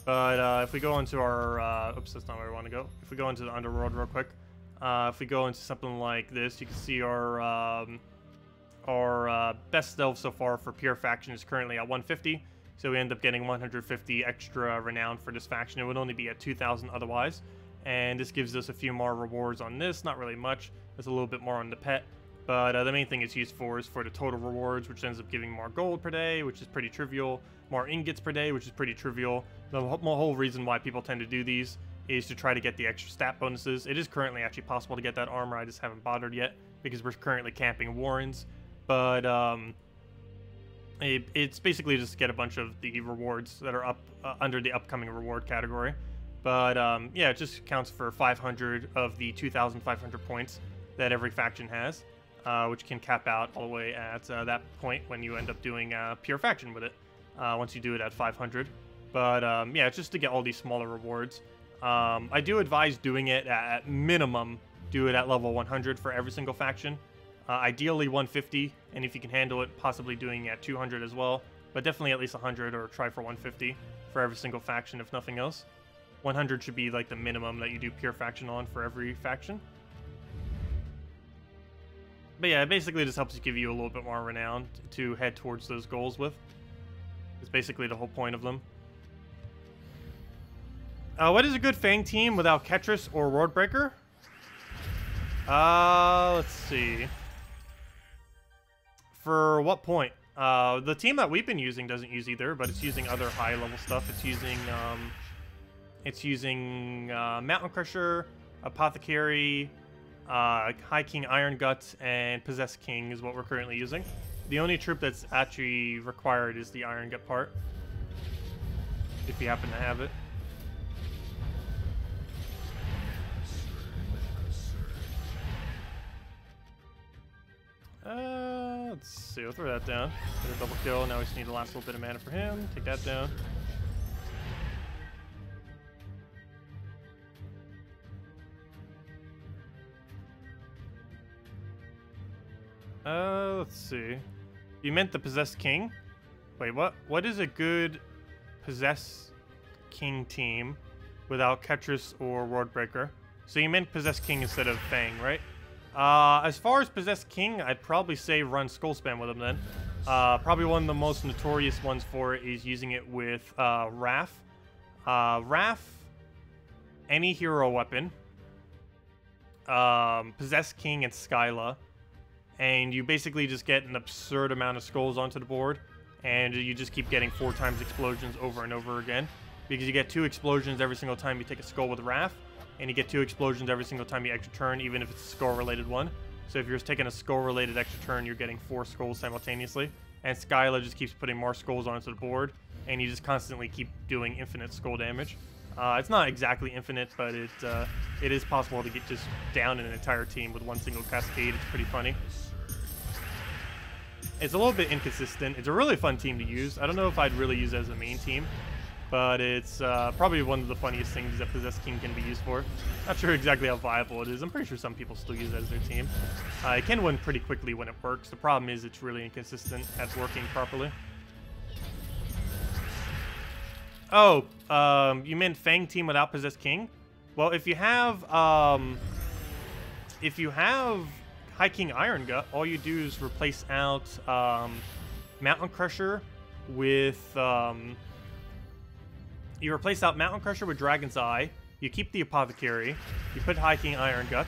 But if we go into our... oops, that's not where I want to go. If we go into the underworld real quick, if we go into something like this, you can see our best delve so far for pure faction is currently at 150. So we end up getting 150 extra renown for this faction. It would only be at 2,000 otherwise. And this gives us a few more rewards on this. Not really much. There's a little bit more on the pet. But the main thing it's used for is for the total rewards, which ends up giving more gold per day, which is pretty trivial. More ingots per day, which is pretty trivial. The whole reason why people tend to do these is to try to get the extra stat bonuses. It is currently actually possible to get that armor. I just haven't bothered yet because we're currently camping Warrens. But it's basically just to get a bunch of the rewards that are up under the upcoming reward category. But yeah, it just counts for 500 of the 2,500 points that every faction has, which can cap out all the way at that point when you end up doing pure faction with it, once you do it at 500. But yeah, it's just to get all these smaller rewards. I do advise doing it at minimum, do it at level 100 for every single faction. Ideally 150, and if you can handle it, possibly doing it at 200 as well. But definitely at least 100, or try for 150 for every single faction, if nothing else. 100 should be like the minimum that you do pure faction on for every faction. But yeah, it basically just helps give you a little bit more renown to head towards those goals with. It's basically the whole point of them. What is a good Fang team without Ketris or Worldbreaker? Let's see. For what point? The team that we've been using doesn't use either, but it's using other high-level stuff. It's using Mountain Crusher, Apothecary, High King Iron Gut, and Possessed King is what we're currently using. The only troop that's actually required is the Iron Gut part, if you happen to have it. Let's see, we'll throw that down. Get a double kill. Now we just need the last little bit of mana for him. Take that down. Let's see. You meant the Possessed King? Wait, what? What is a good Possessed King team without Ketris or Worldbreaker? So you meant Possessed King instead of Fang, right? As far as Possessed King, I'd probably say run Skull Spam with him then. Probably one of the most notorious ones for it is using it with Wrath. Wrath, any hero weapon, Possessed King and Skyla, and you basically just get an absurd amount of skulls onto the board, and you just keep getting 4 times explosions over and over again, because you get 2 explosions every single time you take a skull with Wrath, and you get 2 explosions every single time you extra turn, even if it's a skull-related one. So if you're just taking a skull-related extra turn, you're getting 4 skulls simultaneously. And Skyla just keeps putting more skulls onto the board, and you just constantly keep doing infinite skull damage. It's not exactly infinite, but it is possible to get just down an entire team with one single cascade. It's pretty funny. It's a little bit inconsistent. It's a really fun team to use. I don't know if I'd really use it as a main team. but it's probably one of the funniest things that Possessed King can be used for. Not sure exactly how viable it is. I'm pretty sure some people still use it as their team. It can win pretty quickly when it works. The problem is it's really inconsistent at working properly. Oh, you meant Fang team without Possessed King? Well, if you have High King Iron Gut, all you do is replace out Mountain Crusher with Dragon's Eye. You keep the Apothecary. You put High King Iron Gut,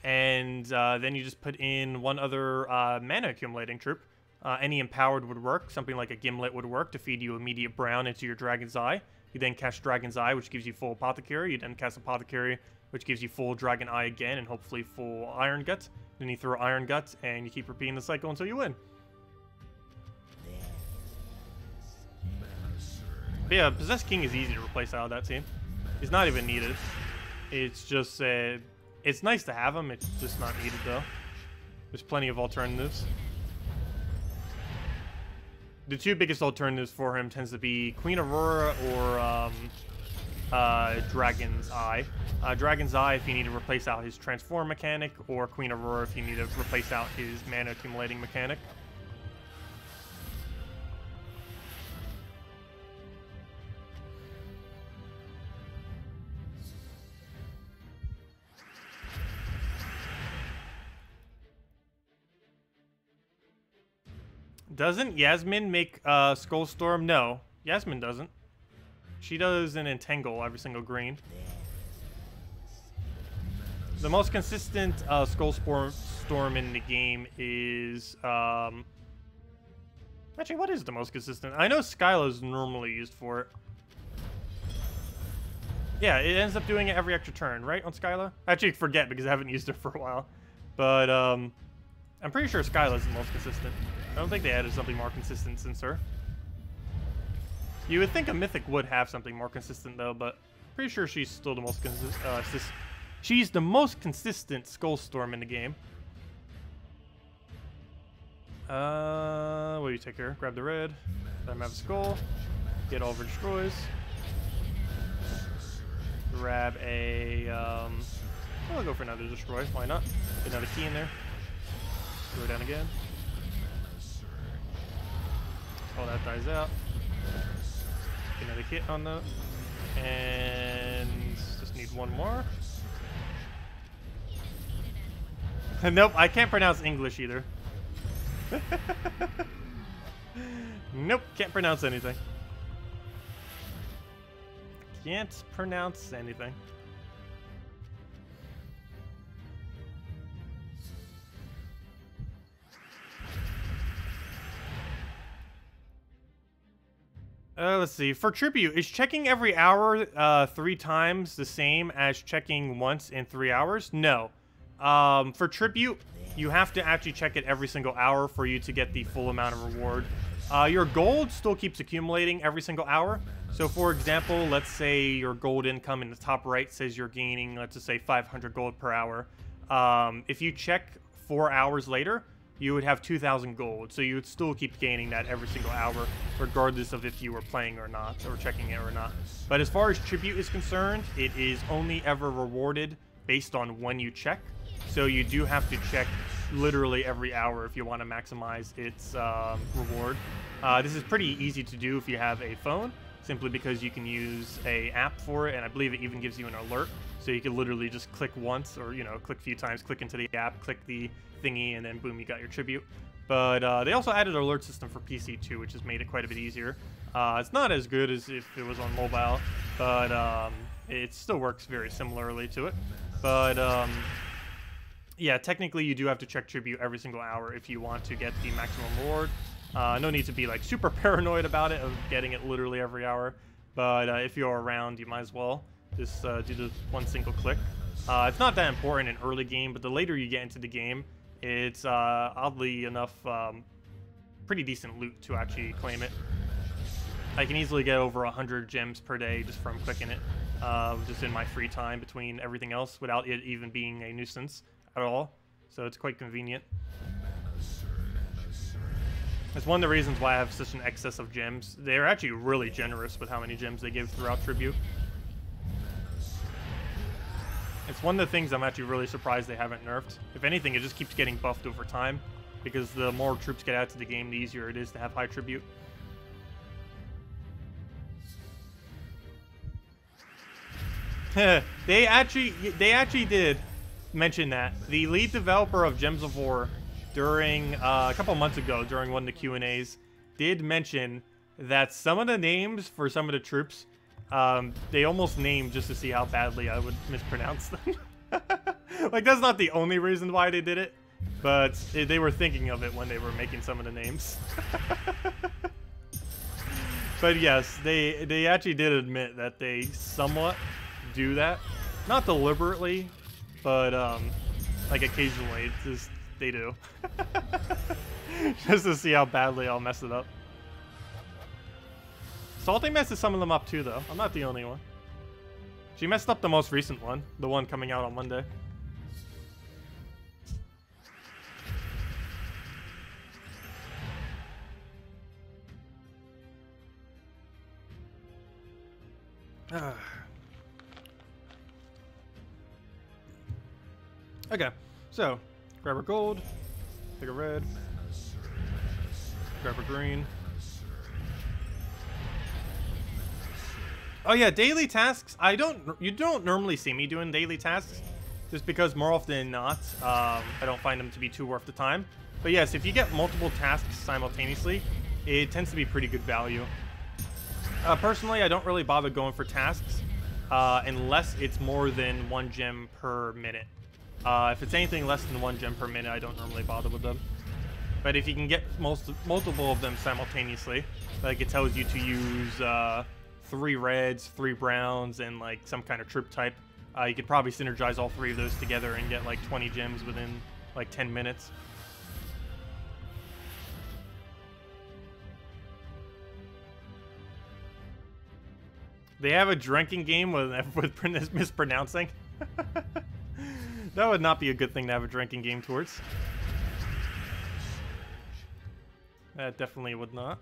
and then you just put in one other mana accumulating troop. Any empowered would work. Something like a Gimlet would work to feed you immediate brown into your Dragon's Eye. You then cast Dragon's Eye, which gives you full Apothecary. You then cast Apothecary, which gives you full Dragon Eye again, and hopefully full Iron Gut. Then you throw Iron Gut, and you keep repeating the cycle until you win. But yeah, Possessed King is easy to replace out of that team. He's not even needed. It's just, it's nice to have him. It's just not needed, though. There's plenty of alternatives. The two biggest alternatives for him tends to be Queen Aurora or Dragon's Eye. Dragon's Eye if you need to replace out his transform mechanic, or Queen Aurora if you need to replace out his mana accumulating mechanic. Doesn't Yasmin make Skullstorm? No, Yasmin doesn't. She does an Entangle every single green. The most consistent Skullstorm in the game is... Actually, what is the most consistent? I know Skyla is normally used for it. Yeah, it ends up doing it every extra turn, right, on Skyla? Actually, I forget because I haven't used it for a while. But, I'm pretty sure Skyla is the most consistent. I don't think they added something more consistent since her. You would think a Mythic would have something more consistent, though, but pretty sure she's still the most consistent. She's the most consistent Skullstorm in the game. What do you take here? Grab the red. Let him have a skull. Get all of her destroys. Grab a... I'll go for another destroy. Why not? Get another key in there. Throw it down again. Oh, that dies out. Get another hit on that. And just need one more. Nope, I can't pronounce English either. Nope, can't pronounce anything. Can't pronounce anything. Let's see. For Tribute, is checking every hour 3 times the same as checking once in 3 hours? No. For Tribute, you have to actually check it every single hour for you to get the full amount of reward. Your gold still keeps accumulating every single hour. So, for example, let's say your gold income in the top right says you're gaining, let's just say, 500 gold per hour. If you check 4 hours later, you would have 2,000 gold, so you would still keep gaining that every single hour, regardless of if you were playing or not, or checking it or not. But as far as Tribute is concerned, it is only ever rewarded based on when you check, so you do have to check literally every hour if you want to maximize its reward. This is pretty easy to do if you have a phone, simply because you can use an app for it, and I believe it even gives you an alert, so you can literally just click once, or, you know, click a few times, click into the app, click the thingy, and then boom, you got your Tribute. But they also added an alert system for PC too, which has made it quite a bit easier. It's not as good as if it was on mobile, but it still works very similarly to it. But yeah, technically you do have to check Tribute every single hour if you want to get the maximum reward. No need to be like super paranoid about it, of getting it literally every hour. But if you're around, you might as well just do the one single click. It's not that important in early game, but the later you get into the game, it's oddly enough pretty decent loot to actually claim it. I can easily get over 100 gems per day just from clicking it, just in my free time between everything else, without it even being a nuisance at all. So it's quite convenient. It's one of the reasons why I have such an excess of gems. They're actually really generous with how many gems they give throughout Tribute. It's one of the things I'm actually really surprised they haven't nerfed. If anything, it just keeps getting buffed over time, because the more troops get added to the game, the easier it is to have high Tribute. They actually did mention that. The lead developer of Gems of War, during a couple months ago, during one of the Q&As, did mention that some of the names for some of the troops, they almost named just to see how badly I would mispronounce them. Like, that's not the only reason why they did it, but they were thinking of it when they were making some of the names. But yes, they actually did admit that they somewhat do that. Not deliberately, but like occasionally, it's just, they do. Just to see how badly I'll mess it up. Salty messes some of them up too, though. I'm not the only one. She messed up the most recent one, the one coming out on Monday. Okay, so grab her gold, take a red, grab her green. Oh yeah, daily tasks. You don't normally see me doing daily tasks, just because more often than not, I don't find them to be too worth the time. But yes, if you get multiple tasks simultaneously, it tends to be pretty good value. Personally, I don't really bother going for tasks unless it's more than 1 gem per minute. If it's anything less than 1 gem per minute, I don't normally bother with them. But if you can get multiple of them simultaneously, like it tells you to use 3 reds, 3 browns, and like some kind of troop type, you could probably synergize all 3 of those together and get like 20 gems within like 10 minutes. They have a drinking game with mispronouncing. That would not be a good thing to have a drinking game towards. That definitely would not.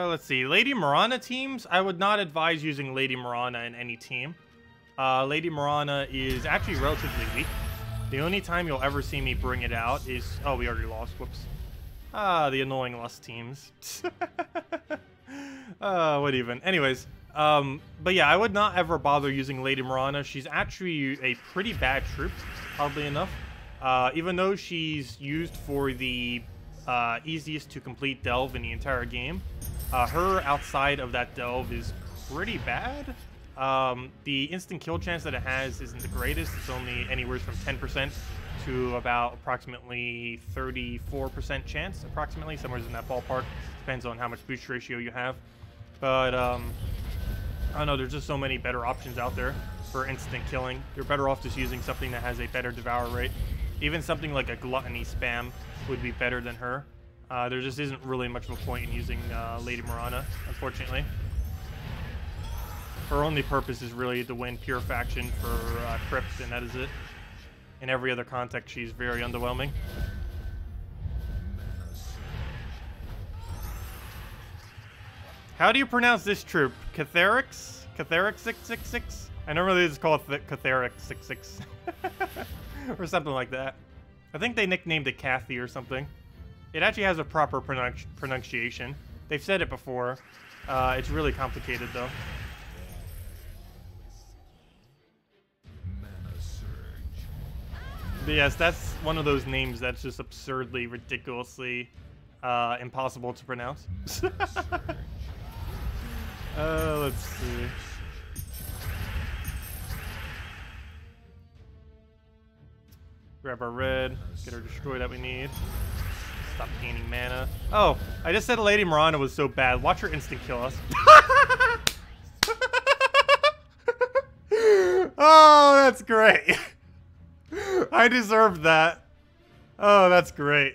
Let's see. Lady Morana teams, I would not advise using Lady Morana in any team. Lady Morana is actually relatively weak. The only time you'll ever see me bring it out is... Oh, we already lost. Whoops. The annoying Lust teams. What even? Anyways, but yeah, I would not ever bother using Lady Morana. She's actually a pretty bad troop, oddly enough. Even though she's used for the easiest to complete delve in the entire game, her outside of that delve is pretty bad. The instant kill chance that it has isn't the greatest. It's only anywhere from 10% to about approximately 34% chance, approximately, somewhere in that ballpark. Depends on how much boost ratio you have. But, I don't know, there's just so many better options out there for instant killing. You're better off just using something that has a better devour rate. Even something like a gluttony spam would be better than her. There just isn't really much of a point in using Lady Morana, unfortunately. Her only purpose is really to win pure faction for Crypt, and that is it. In every other context, she's very underwhelming. How do you pronounce this troop? Catherix? Catherix 666? I normally just call it Catherix 66. Or something like that. I think they nicknamed it Kathy or something. It actually has a proper pronunciation. They've said it before. It's really complicated, though. But yes, that's one of those names that's just absurdly, ridiculously impossible to pronounce. Let's see. Grab our red, get our destroy that we need. Stop gaining mana. Oh, I just said Lady Morana was so bad. Watch her instant kill us. Oh, that's great. I deserved that. Oh, that's great.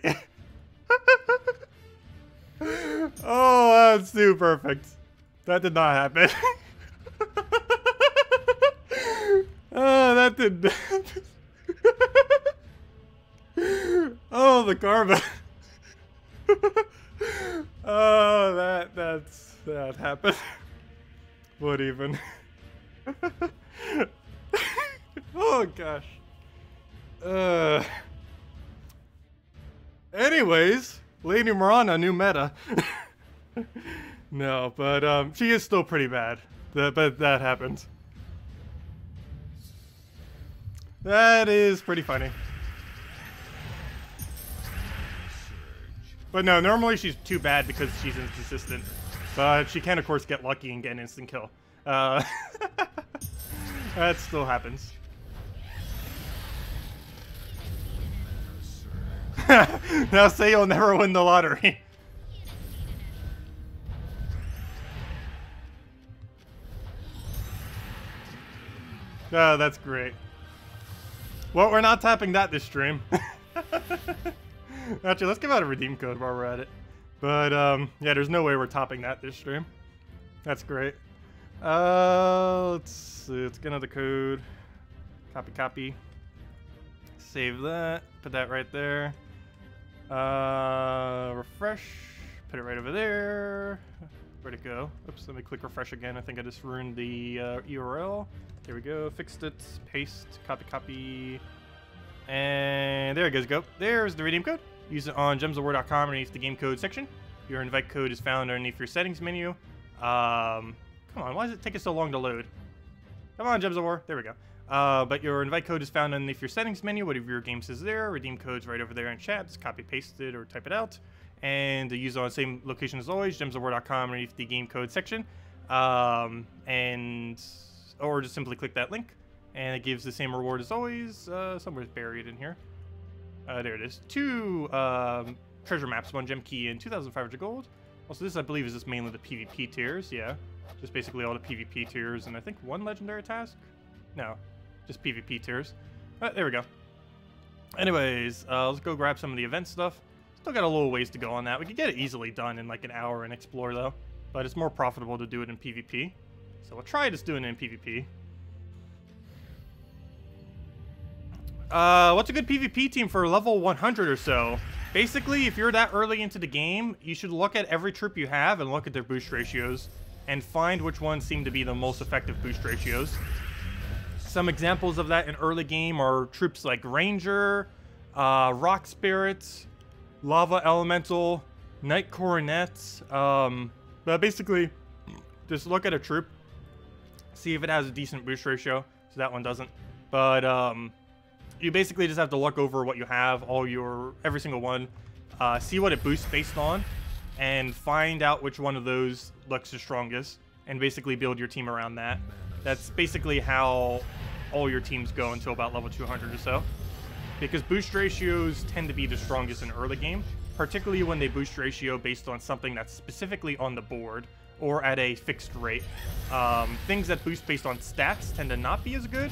Oh, that's too perfect. That did not happen. Oh, that did. Oh, the karma. Oh, that happened. What even? Oh gosh. Anyways, Lady Morana, new meta. No, but she is still pretty bad. But that happened. That is pretty funny. But no, normally she's too bad because she's inconsistent. But she can, of course, get lucky and get an instant kill. That still happens. Now say you'll never win the lottery. Oh, that's great. Well, we're not tapping that this stream. Actually, let's give out a redeem code while we're at it. But, yeah, there's no way we're topping that this stream. That's great. Let's see. Let's get another code. Copy. Save that. Put that right there. Refresh. Put it right over there. Where'd it go? Oops, let me click refresh again. I think I just ruined the URL. There we go. Fixed it. Paste. Copy. And there it goes. Go. There's the redeem code. Use it on gemsofwar.com underneath the game code section. Your invite code is found underneath your settings menu. Come on, why does it take us so long to load? Come on, Gems of War. There we go. But your invite code is found underneath your settings menu. Whatever your game says there. Redeem code's right over there in chat. Just copy, paste it, or type it out. And use it on the same location as always, gemsofwar.com underneath the game code section. Or just simply click that link. And it gives the same reward as always. Somewhere's buried in here. There it is. 2 treasure maps, 1 gem key, and 2,500 gold. Also, this, I believe, is just mainly the PvP tiers, yeah. Just basically all the PvP tiers, and I think 1 legendary task? No, just PvP tiers. There we go. Anyways, let's go grab some of the event stuff. Still got a little ways to go on that. We could get it easily done in like an hour and explore, though. But it's more profitable to do it in PvP. So we'll try just doing it in PvP. What's a good PvP team for level 100 or so? Basically, if you're that early into the game, you should look at every troop you have and look at their boost ratios and find which ones seem to be the most effective boost ratios. Some examples of that in early game are troops like Ranger, Rock Spirits, Lava Elemental, Knight Coronet. But basically, just look at a troop, see if it has a decent boost ratio. So that one doesn't. But you basically just have to look over what you have, every single one, see what it boosts based on, and find out which one of those looks the strongest, and basically build your team around that. That's basically how all your teams go until about level 200 or so. Because boost ratios tend to be the strongest in early game, particularly when they boost ratio based on something that's specifically on the board or at a fixed rate. Things that boost based on stats tend to not be as good,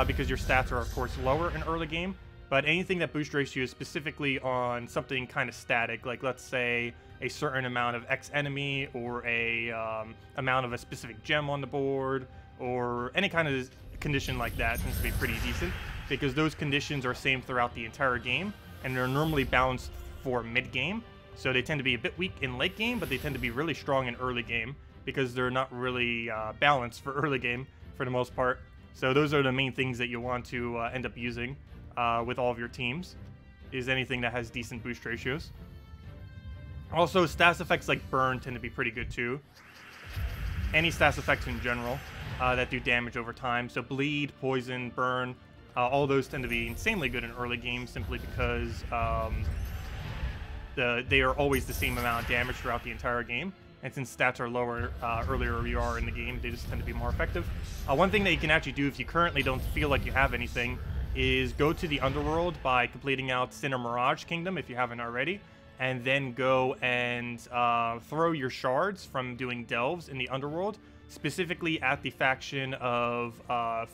because your stats are, of course, lower in early game. But anything that boost ratio is specifically on something kind of static, like let's say a certain amount of X enemy, or a amount of a specific gem on the board, or any kind of condition like that, tends to be pretty decent, because those conditions are same throughout the entire game, and they're normally balanced for mid-game. So they tend to be a bit weak in late game, but they tend to be really strong in early game, because they're not really balanced for early game for the most part. So those are the main things that you want to end up using with all of your teams, is anything that has decent boost ratios. Also, stats effects like burn tend to be pretty good too. Any stats effects in general that do damage over time. So bleed, poison, burn, all those tend to be insanely good in early game, simply because they are always the same amount of damage throughout the entire game. And since stats are lower earlier you are in the game, they just tend to be more effective. One thing that you can actually do if you currently don't feel like you have anything is go to the Underworld by completing out Sin or Mirage Kingdom if you haven't already, and then go and throw your shards from doing delves in the Underworld, specifically at the faction of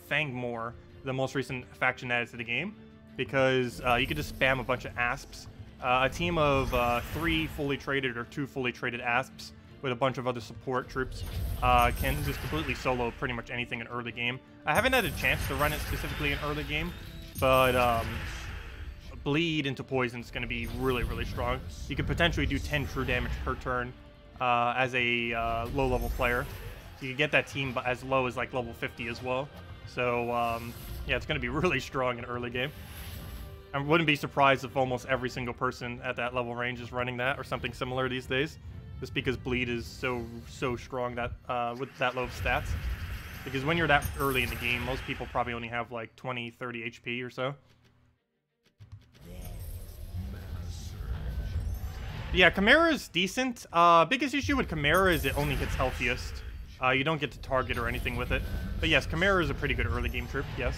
Fangmore, the most recent faction added to the game. because you can just spam a bunch of asps. A team of 3 fully traded or 2 fully traded asps with a bunch of other support troops can just completely solo pretty much anything in early game. I haven't had a chance to run it specifically in early game, but bleed into poison is going to be really, really strong. You could potentially do 10 true damage per turn as a low-level player. So you can get that team as low as like level 50 as well. So yeah, it's going to be really strong in early game. I wouldn't be surprised if almost every single person at that level range is running that or something similar these days, just because bleed is so strong that with that low of stats. Because when you're that early in the game, most people probably only have like 20, 30 HP or so. Yeah, Chimera is decent. Biggest issue with Chimera is it only hits healthiest. You don't get to target or anything with it. But yes, Chimera is a pretty good early game troop, yes.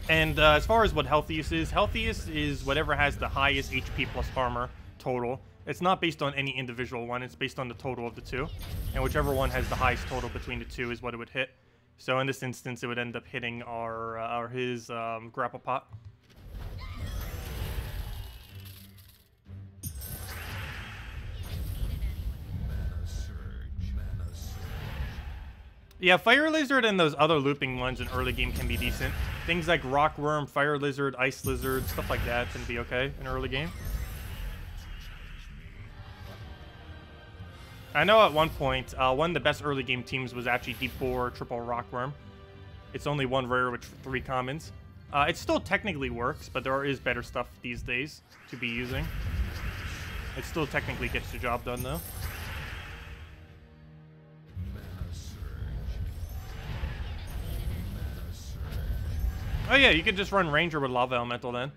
And as far as what healthiest is whatever has the highest HP plus armor total. It's not based on any individual one, it's based on the total of the two. And whichever one has the highest total between the two is what it would hit. So in this instance, it would end up hitting his grapple pot. Yeah, Fire Lizard and those other looping ones in early game can be decent. Things like Rock Worm, Fire Lizard, Ice Lizard, stuff like that can be okay in early game. I know at one point, one of the best early game teams was actually Deep Bore Triple Rock Worm. It's only 1 rare with 3 commons. It still technically works, but there is better stuff these days to be using. It still technically gets the job done though. Oh yeah, you could just run Ranger with Lava Elemental then.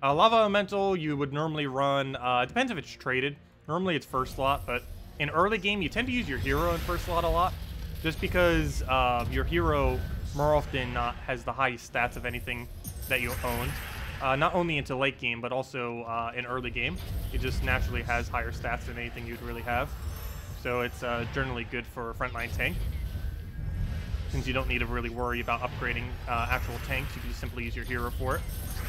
Lava Elemental you would normally run, it depends if it's traded. Normally it's first slot, but in early game you tend to use your hero in first slot a lot. Just because your hero more often has the highest stats of anything that you own. Not only into late game, but also in early game. It just naturally has higher stats than anything you'd really have. So it's generally good for a frontline tank. Since you don't need to really worry about upgrading actual tanks, you can just simply use your hero for it.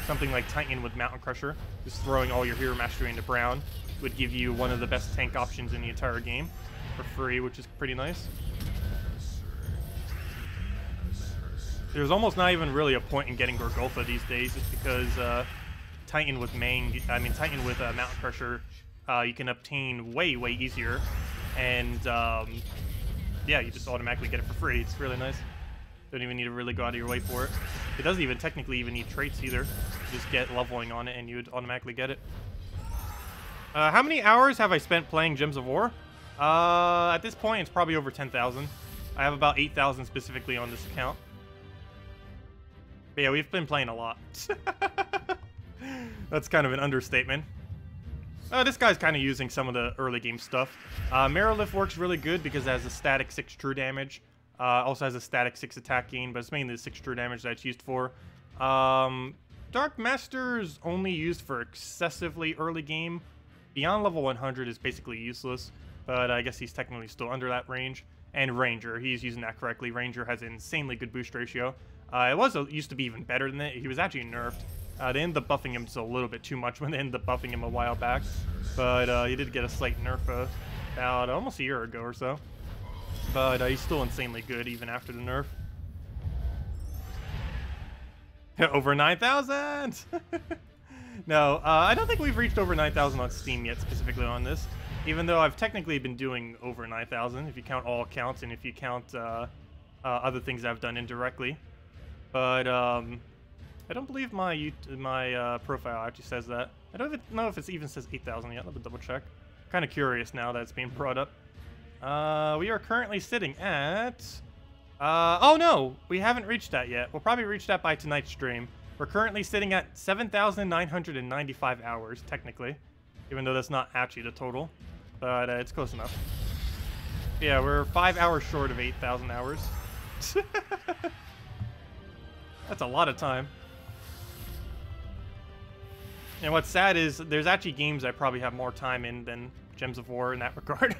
Something like Titan with Mountain Crusher, just throwing all your hero mastery into Brown, would give you one of the best tank options in the entire game for free, which is pretty nice. There's almost not even really a point in getting Gorgulfa these days, just because Titan with Titan with Mountain Crusher, you can obtain way easier, and yeah, you just automatically get it for free. It's really nice. Don't even need to really go out of your way for it. It doesn't even technically even need traits either. You just get leveling on it and you'd automatically get it. How many hours have I spent playing Gems of War? At this point, it's probably over 10,000. I have about 8,000 specifically on this account. But yeah, we've been playing a lot. That's kind of an understatement. This guy's kind of using some of the early game stuff. Merilith works really good because it has a static 6 true damage. Also has a static 6 attack gain, but it's mainly the 6 true damage that it's used for. Dark Master's only used for excessively early game. Beyond level 100 is basically useless, but I guess he's technically still under that range. And Ranger, he's using that correctly. Ranger has an insanely good boost ratio. It used to be even better than that. He was actually nerfed. They ended up buffing him just a little bit too much when they ended up buffing him a while back. But he did get a slight nerf about almost a year ago or so. But he's still insanely good even after the nerf. Over 9,000! No, I don't think we've reached over 9,000 on Steam yet, specifically on this. Even though I've technically been doing over 9,000, if you count all accounts and if you count other things I've done indirectly. But I don't believe my profile actually says that. I don't even know if it even says 8,000 yet. Let me double check. Kind of curious now that it's being brought up. We are currently sitting at... oh no, we haven't reached that yet. We'll probably reach that by tonight's stream. We're currently sitting at 7,995 hours, technically. Even though that's not actually the total. But it's close enough. Yeah, we're 5 hours short of 8,000 hours. That's a lot of time. And what's sad is there's actually games I probably have more time in than Gems of War in that regard.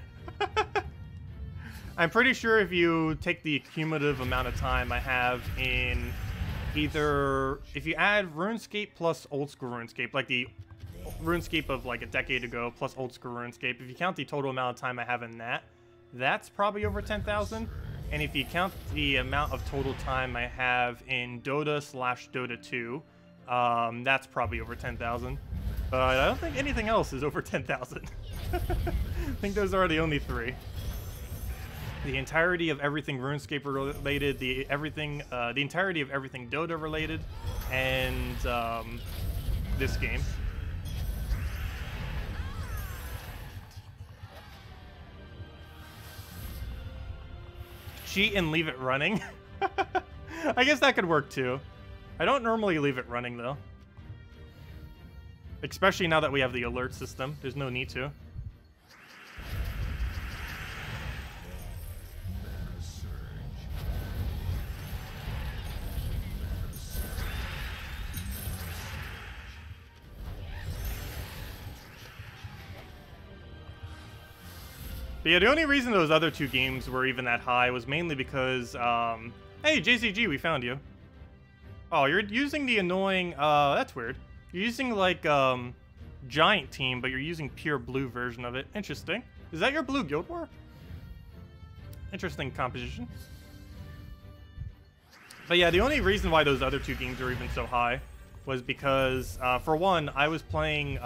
I'm pretty sure if you take the cumulative amount of time I have in either if you add RuneScape plus old school RuneScape, like the RuneScape of like a decade ago plus old school RuneScape, if you count the total amount of time I have in that, that's probably over 10,000. And if you count the amount of total time I have in Dota/Dota 2, that's probably over 10,000. But I don't think anything else is over 10,000. I think those are the only three. The entirety of everything RuneScape related, the entirety of everything Dota related, and this game. Cheat and leave it running. I guess that could work too. I don't normally leave it running though. Especially now that we have the alert system. There's no need to. But yeah, the only reason those other two games were even that high was mainly because, hey, JCG, we found you. Oh, you're using the annoying, that's weird. You're using, like, Giant Team, but you're using pure blue version of it. Interesting. Is that your blue Guild War? Interesting composition. But yeah, the only reason why those other two games were even so high was because, for one, I was playing,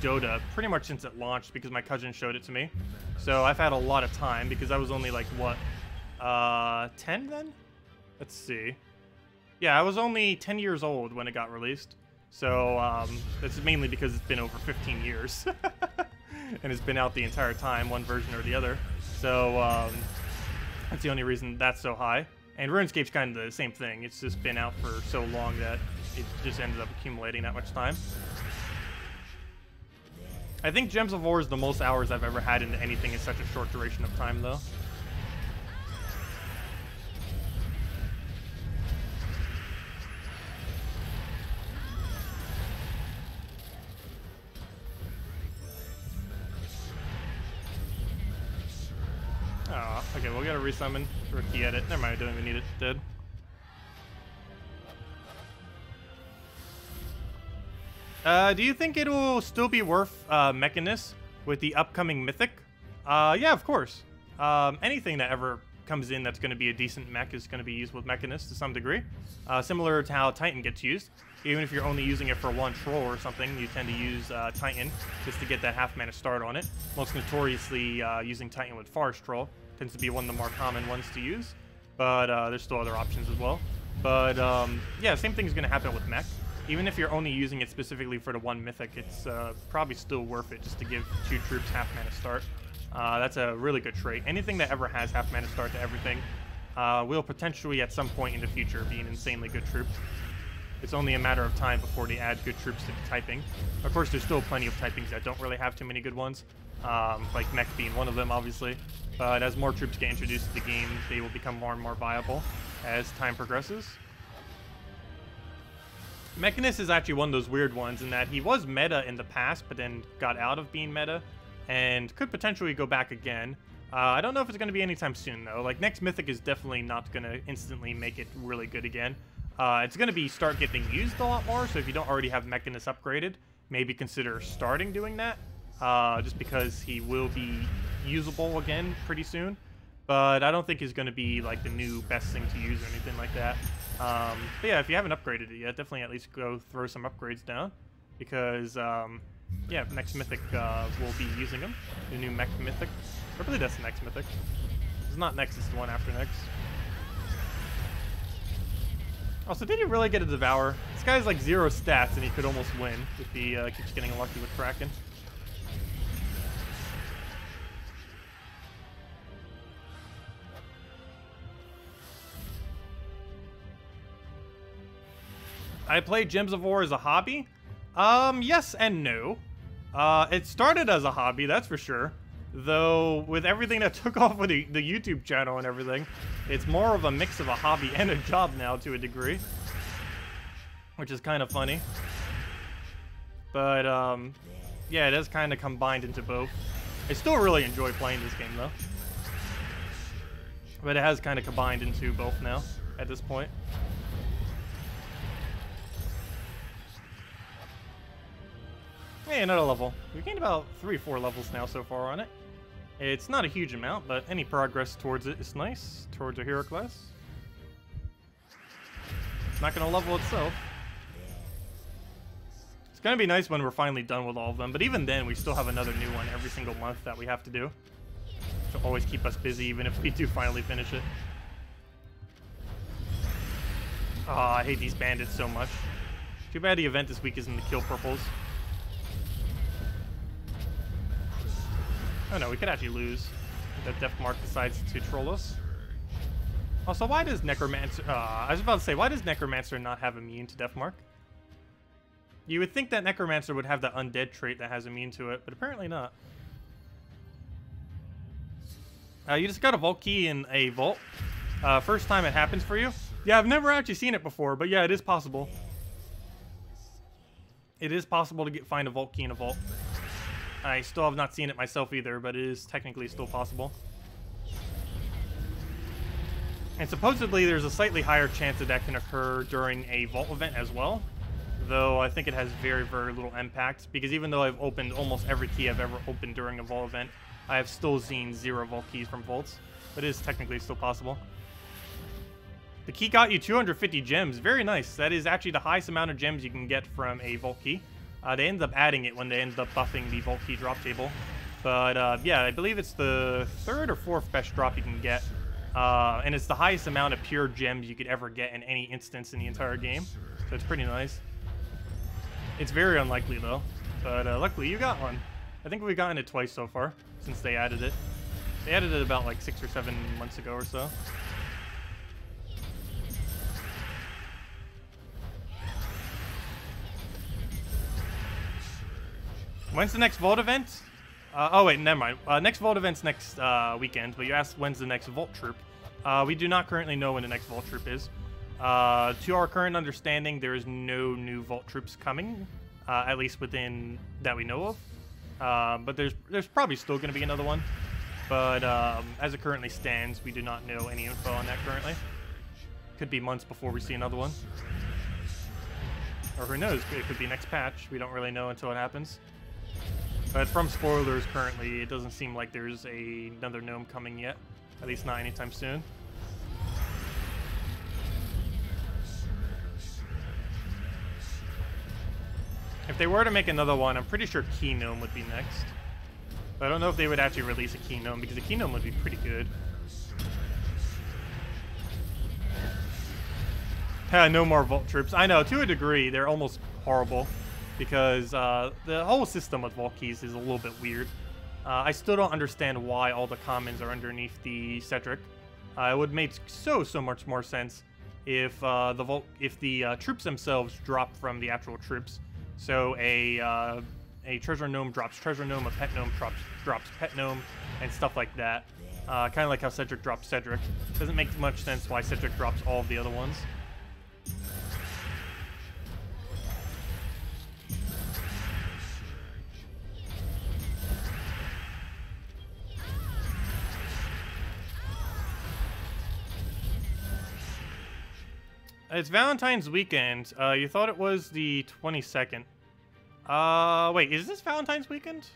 Dota pretty much since it launched because my cousin showed it to me. So I've had a lot of time because I was only like, what, 10 then? Let's see. Yeah, I was only 10 years old when it got released. So that's mainly because it's been over 15 years. And it's been out the entire time, one version or the other. So that's the only reason that's so high. And RuneScape's kind of the same thing. It's just been out for so long that it just ended up accumulating that much time. I think Gems of War is the most hours I've ever had into anything in such a short duration of time, though. Oh, okay, we'll get a resummon for a key edit. Never mind, I don't even need it. Dead. Do you think it'll still be worth Mechanist with the upcoming Mythic? Yeah, of course. Anything that ever comes in that's going to be a decent mech is going to be used with Mechanist to some degree. Similar to how Titan gets used. Even if you're only using it for one troll or something, you tend to use Titan just to get that half-mana start on it. Most notoriously, using Titan with Forest Troll tends to be one of the more common ones to use. But there's still other options as well. But yeah, same thing is going to happen with mech. Even if you're only using it specifically for the one Mythic, it's probably still worth it just to give two troops half-mana start. That's a really good trait. Anything that ever has half-mana start to everything will potentially at some point in the future be an insanely good troop. It's only a matter of time before they add good troops to the typing. Of course, there's still plenty of typings that don't really have too many good ones, like mech being one of them, obviously. But as more troops get introduced to the game, they will become more and more viable as time progresses. Mechanist is actually one of those weird ones in that he was meta in the past, but then got out of being meta, and could potentially go back again. I don't know if it's going to be anytime soon, though. Like, next Mythic is definitely not going to instantly make it really good again. It's going to be start getting used a lot more, so if you don't already have Mechanist upgraded, maybe consider starting doing that, just because he will be usable again pretty soon. But I don't think he's going to be, like, the new best thing to use or anything like that. But yeah, if you haven't upgraded it yet, definitely at least go throw some upgrades down. Because, yeah, next Mythic will be using them. The new Mech Mythic. I believe that's the next Mythic. It's not next, it's the one after next. Also, did he really get a Devour? This guy has like 0 stats and he could almost win if he keeps getting lucky with Kraken. I play Gems of War as a hobby? Yes and no. It started as a hobby, that's for sure. Though, with everything that took off with the YouTube channel and everything, it's more of a mix of a hobby and a job now to a degree. Which is kind of funny. But, yeah, it is kind of combined into both. I still really enjoy playing this game, though. But it has kind of combined into both now. at this point. Hey, another level. We've gained about 3 or 4 levels now so far on it. It's not a huge amount, but any progress towards it is nice. Towards a hero class. It's not going to level itself. It's going to be nice when we're finally done with all of them, but even then, we still have another new one every single month that we have to do. To always keep us busy, even if we do finally finish it. Oh, I hate these bandits so much. Too bad the event this week isn't the kill purples. Oh no, we could actually lose. That Death Mark decides to troll us. Also, why does Necromancer... I was about to say, why does Necromancer not have immune to Death Mark? You would think that Necromancer would have the undead trait that has immune to it, but apparently not. You just got a vault key in a vault. First time it happens for you. Yeah, I've never actually seen it before, but yeah, it is possible. It is possible to find a vault key in a vault. I still have not seen it myself either, but it is technically still possible. And supposedly there's a slightly higher chance that can occur during a vault event as well. Though I think it has very, very little impact, because even though I've opened almost every key I've ever opened during a vault event, I have still seen 0 vault keys from vaults. But it is technically still possible. The key got you 250 gems. Very nice. That is actually the highest amount of gems you can get from a vault key. They ended up adding it when they ended up buffing the vault key drop table. But yeah, I believe it's the 3rd or 4th best drop you can get. And it's the highest amount of pure gems you could ever get in any instance in the entire game. So it's pretty nice. It's very unlikely though. But luckily you got one. I think we've gotten it twice so far since they added it. They added it about like 6 or 7 months ago or so. When's the next Vault event? Oh wait, never mind. Next Vault event's next weekend, but you asked when's the next Vault troop. We do not currently know when the next Vault troop is. To our current understanding, there is no new Vault troops coming, at least within that we know of. But there's probably still going to be another one. But as it currently stands, we do not know any info on that currently. Could be months before we see another one. Or who knows, it could be next patch. We don't really know until it happens. But from spoilers currently, it doesn't seem like there's another gnome coming yet. At least not anytime soon. If they were to make another one, I'm pretty sure Key Gnome would be next. But I don't know if they would actually release a Key Gnome, because a Key Gnome would be pretty good. No more Vault troops. I know, to a degree, they're almost horrible. Because the whole system with Vault keys is a little bit weird. I still don't understand why all the commons are underneath the Cedric. It would make so much more sense if the troops themselves drop from the actual troops. So a treasure gnome drops treasure gnome, a pet gnome drops pet gnome, and stuff like that. Kind of like how Cedric drops Cedric. Doesn't make much sense why Cedric drops all of the other ones. It's Valentine's weekend. You thought it was the 22nd. Wait, is this Valentine's weekend?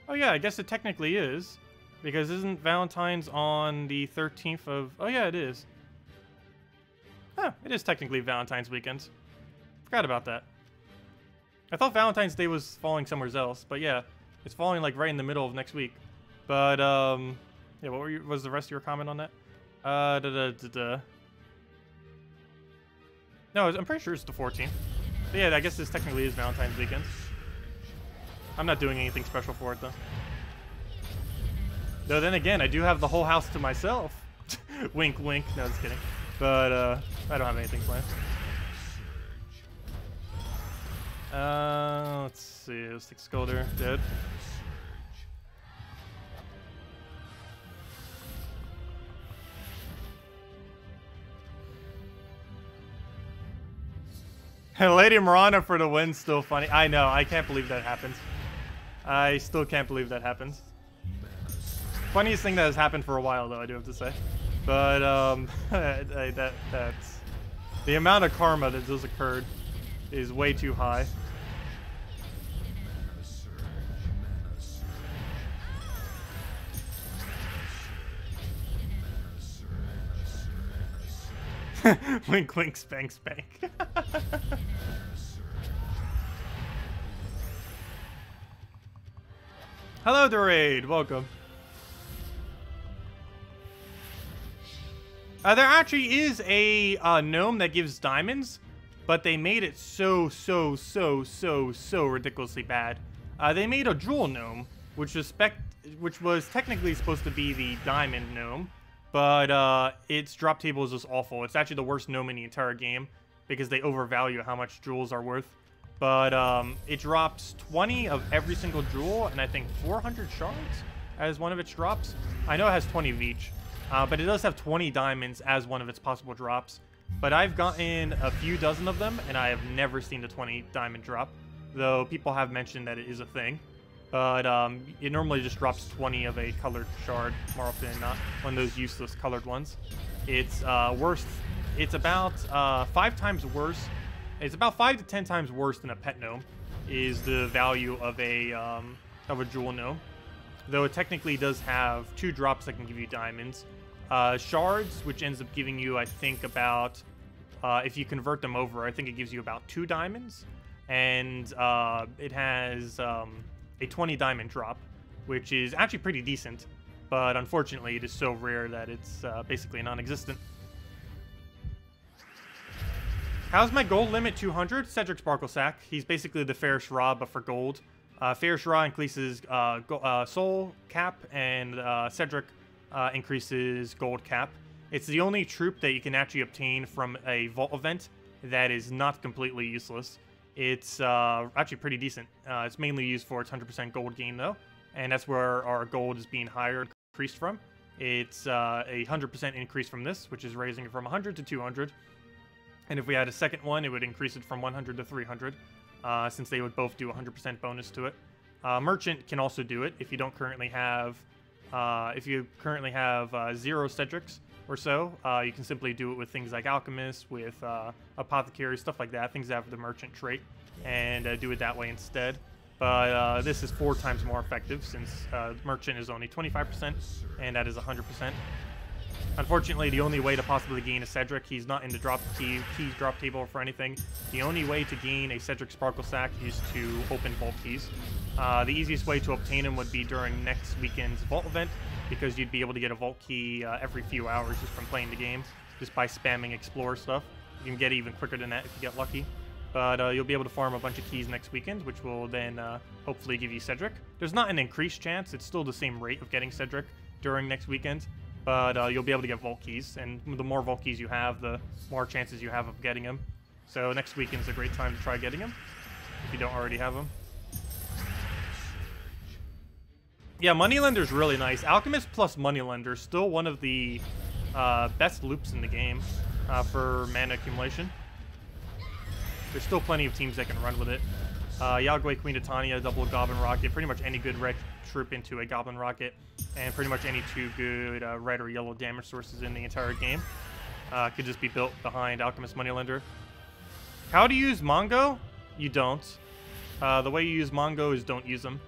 Oh yeah, I guess it technically is. Because isn't Valentine's on the 13th of... Oh yeah, it is. Huh, it is technically Valentine's weekend. Forgot about that. I thought Valentine's Day was falling somewhere else, but yeah. It's falling like right in the middle of next week. But, yeah, what was the rest of your comment on that? No, I'm pretty sure it's the 14th. But yeah, I guess this technically is Valentine's weekend. I'm not doing anything special for it, though. Though then again, I do have the whole house to myself. Wink, wink. No, just kidding. But, I don't have anything planned. Let's see. Let's take Scolder. Dead. Lady Morana for the win, still funny. I know, I can't believe that happens. I still can't believe that happens. Funniest thing that has happened for a while, though, I do have to say. But that's the amount of karma that just occurred is way too high. Wink, wink, spank, spank. Hello, Dorade. Welcome. There actually is a gnome that gives diamonds, but they made it so ridiculously bad. They made a jewel gnome, which was technically supposed to be the diamond gnome, but its drop table is just awful. It's actually the worst gnome in the entire game because they overvalue how much jewels are worth. But it drops 20 of every single jewel, and I think 400 shards as one of its drops. I know it has 20 of each, but it does have 20 diamonds as one of its possible drops. But I've gotten a few dozen of them, and I have never seen the 20 diamond drop, though people have mentioned that it is a thing. But it normally just drops 20 of a colored shard more often than not, one of those useless colored ones. It's worse. It's about 5 times worse. It's about 5 to 10 times worse than a pet gnome is the value of a jewel gnome. Though it technically does have 2 drops that can give you diamonds. Shards, which ends up giving you, I think, about, if you convert them over, I think it gives you about 2 diamonds. And it has a 20 diamond drop, which is actually pretty decent. But unfortunately, it is so rare that it's basically non-existent. How's my gold limit 200? Cedric Sparkle Sack. He's basically the Fairish Ra, but for gold. Fairish Ra increases soul cap, and Cedric increases gold cap. It's the only troop that you can actually obtain from a vault event that is not completely useless. It's actually pretty decent. It's mainly used for its 100% gold gain, though, and that's where our gold is being increased from. It's a 100% increase from this, which is raising it from 100 to 200. And if we had a second one, it would increase it from 100 to 300, since they would both do 100% bonus to it. Merchant can also do it if you don't currently have, 0 Cedrics or so. You can simply do it with things like Alchemist, with Apothecary, stuff like that, things that have the Merchant trait, and do it that way instead. But this is 4 times more effective, since Merchant is only 25%, and that is 100%. Unfortunately, the only way to possibly gain a Cedric, he's not in the keys drop table for anything. The only way to gain a Cedric Sparkle Sack is to open vault keys. The easiest way to obtain him would be during next weekend's vault event, because you'd be able to get a vault key every few hours just from playing the game, just by spamming explore stuff. You can get it even quicker than that if you get lucky. But you'll be able to farm a bunch of keys next weekend, which will then hopefully give you Cedric. There's not an increased chance, it's still the same rate of getting Cedric during next weekend. But you'll be able to get vault keys, and the more vault keys you have, the more chances you have of getting them. So next weekend's a great time to try getting them, if you don't already have them. Yeah, Moneylender's really nice. Alchemist plus Moneylender, still one of the best loops in the game for mana accumulation. There's still plenty of teams that can run with it. Yagway, Queen of Tanya, double Goblin Rocket, pretty much any good red troop into a Goblin Rocket, and pretty much any 2 good red or yellow damage sources in the entire game could just be built behind Alchemist Moneylender. How to use Mongo? You don't. The way you use Mongo is don't use him.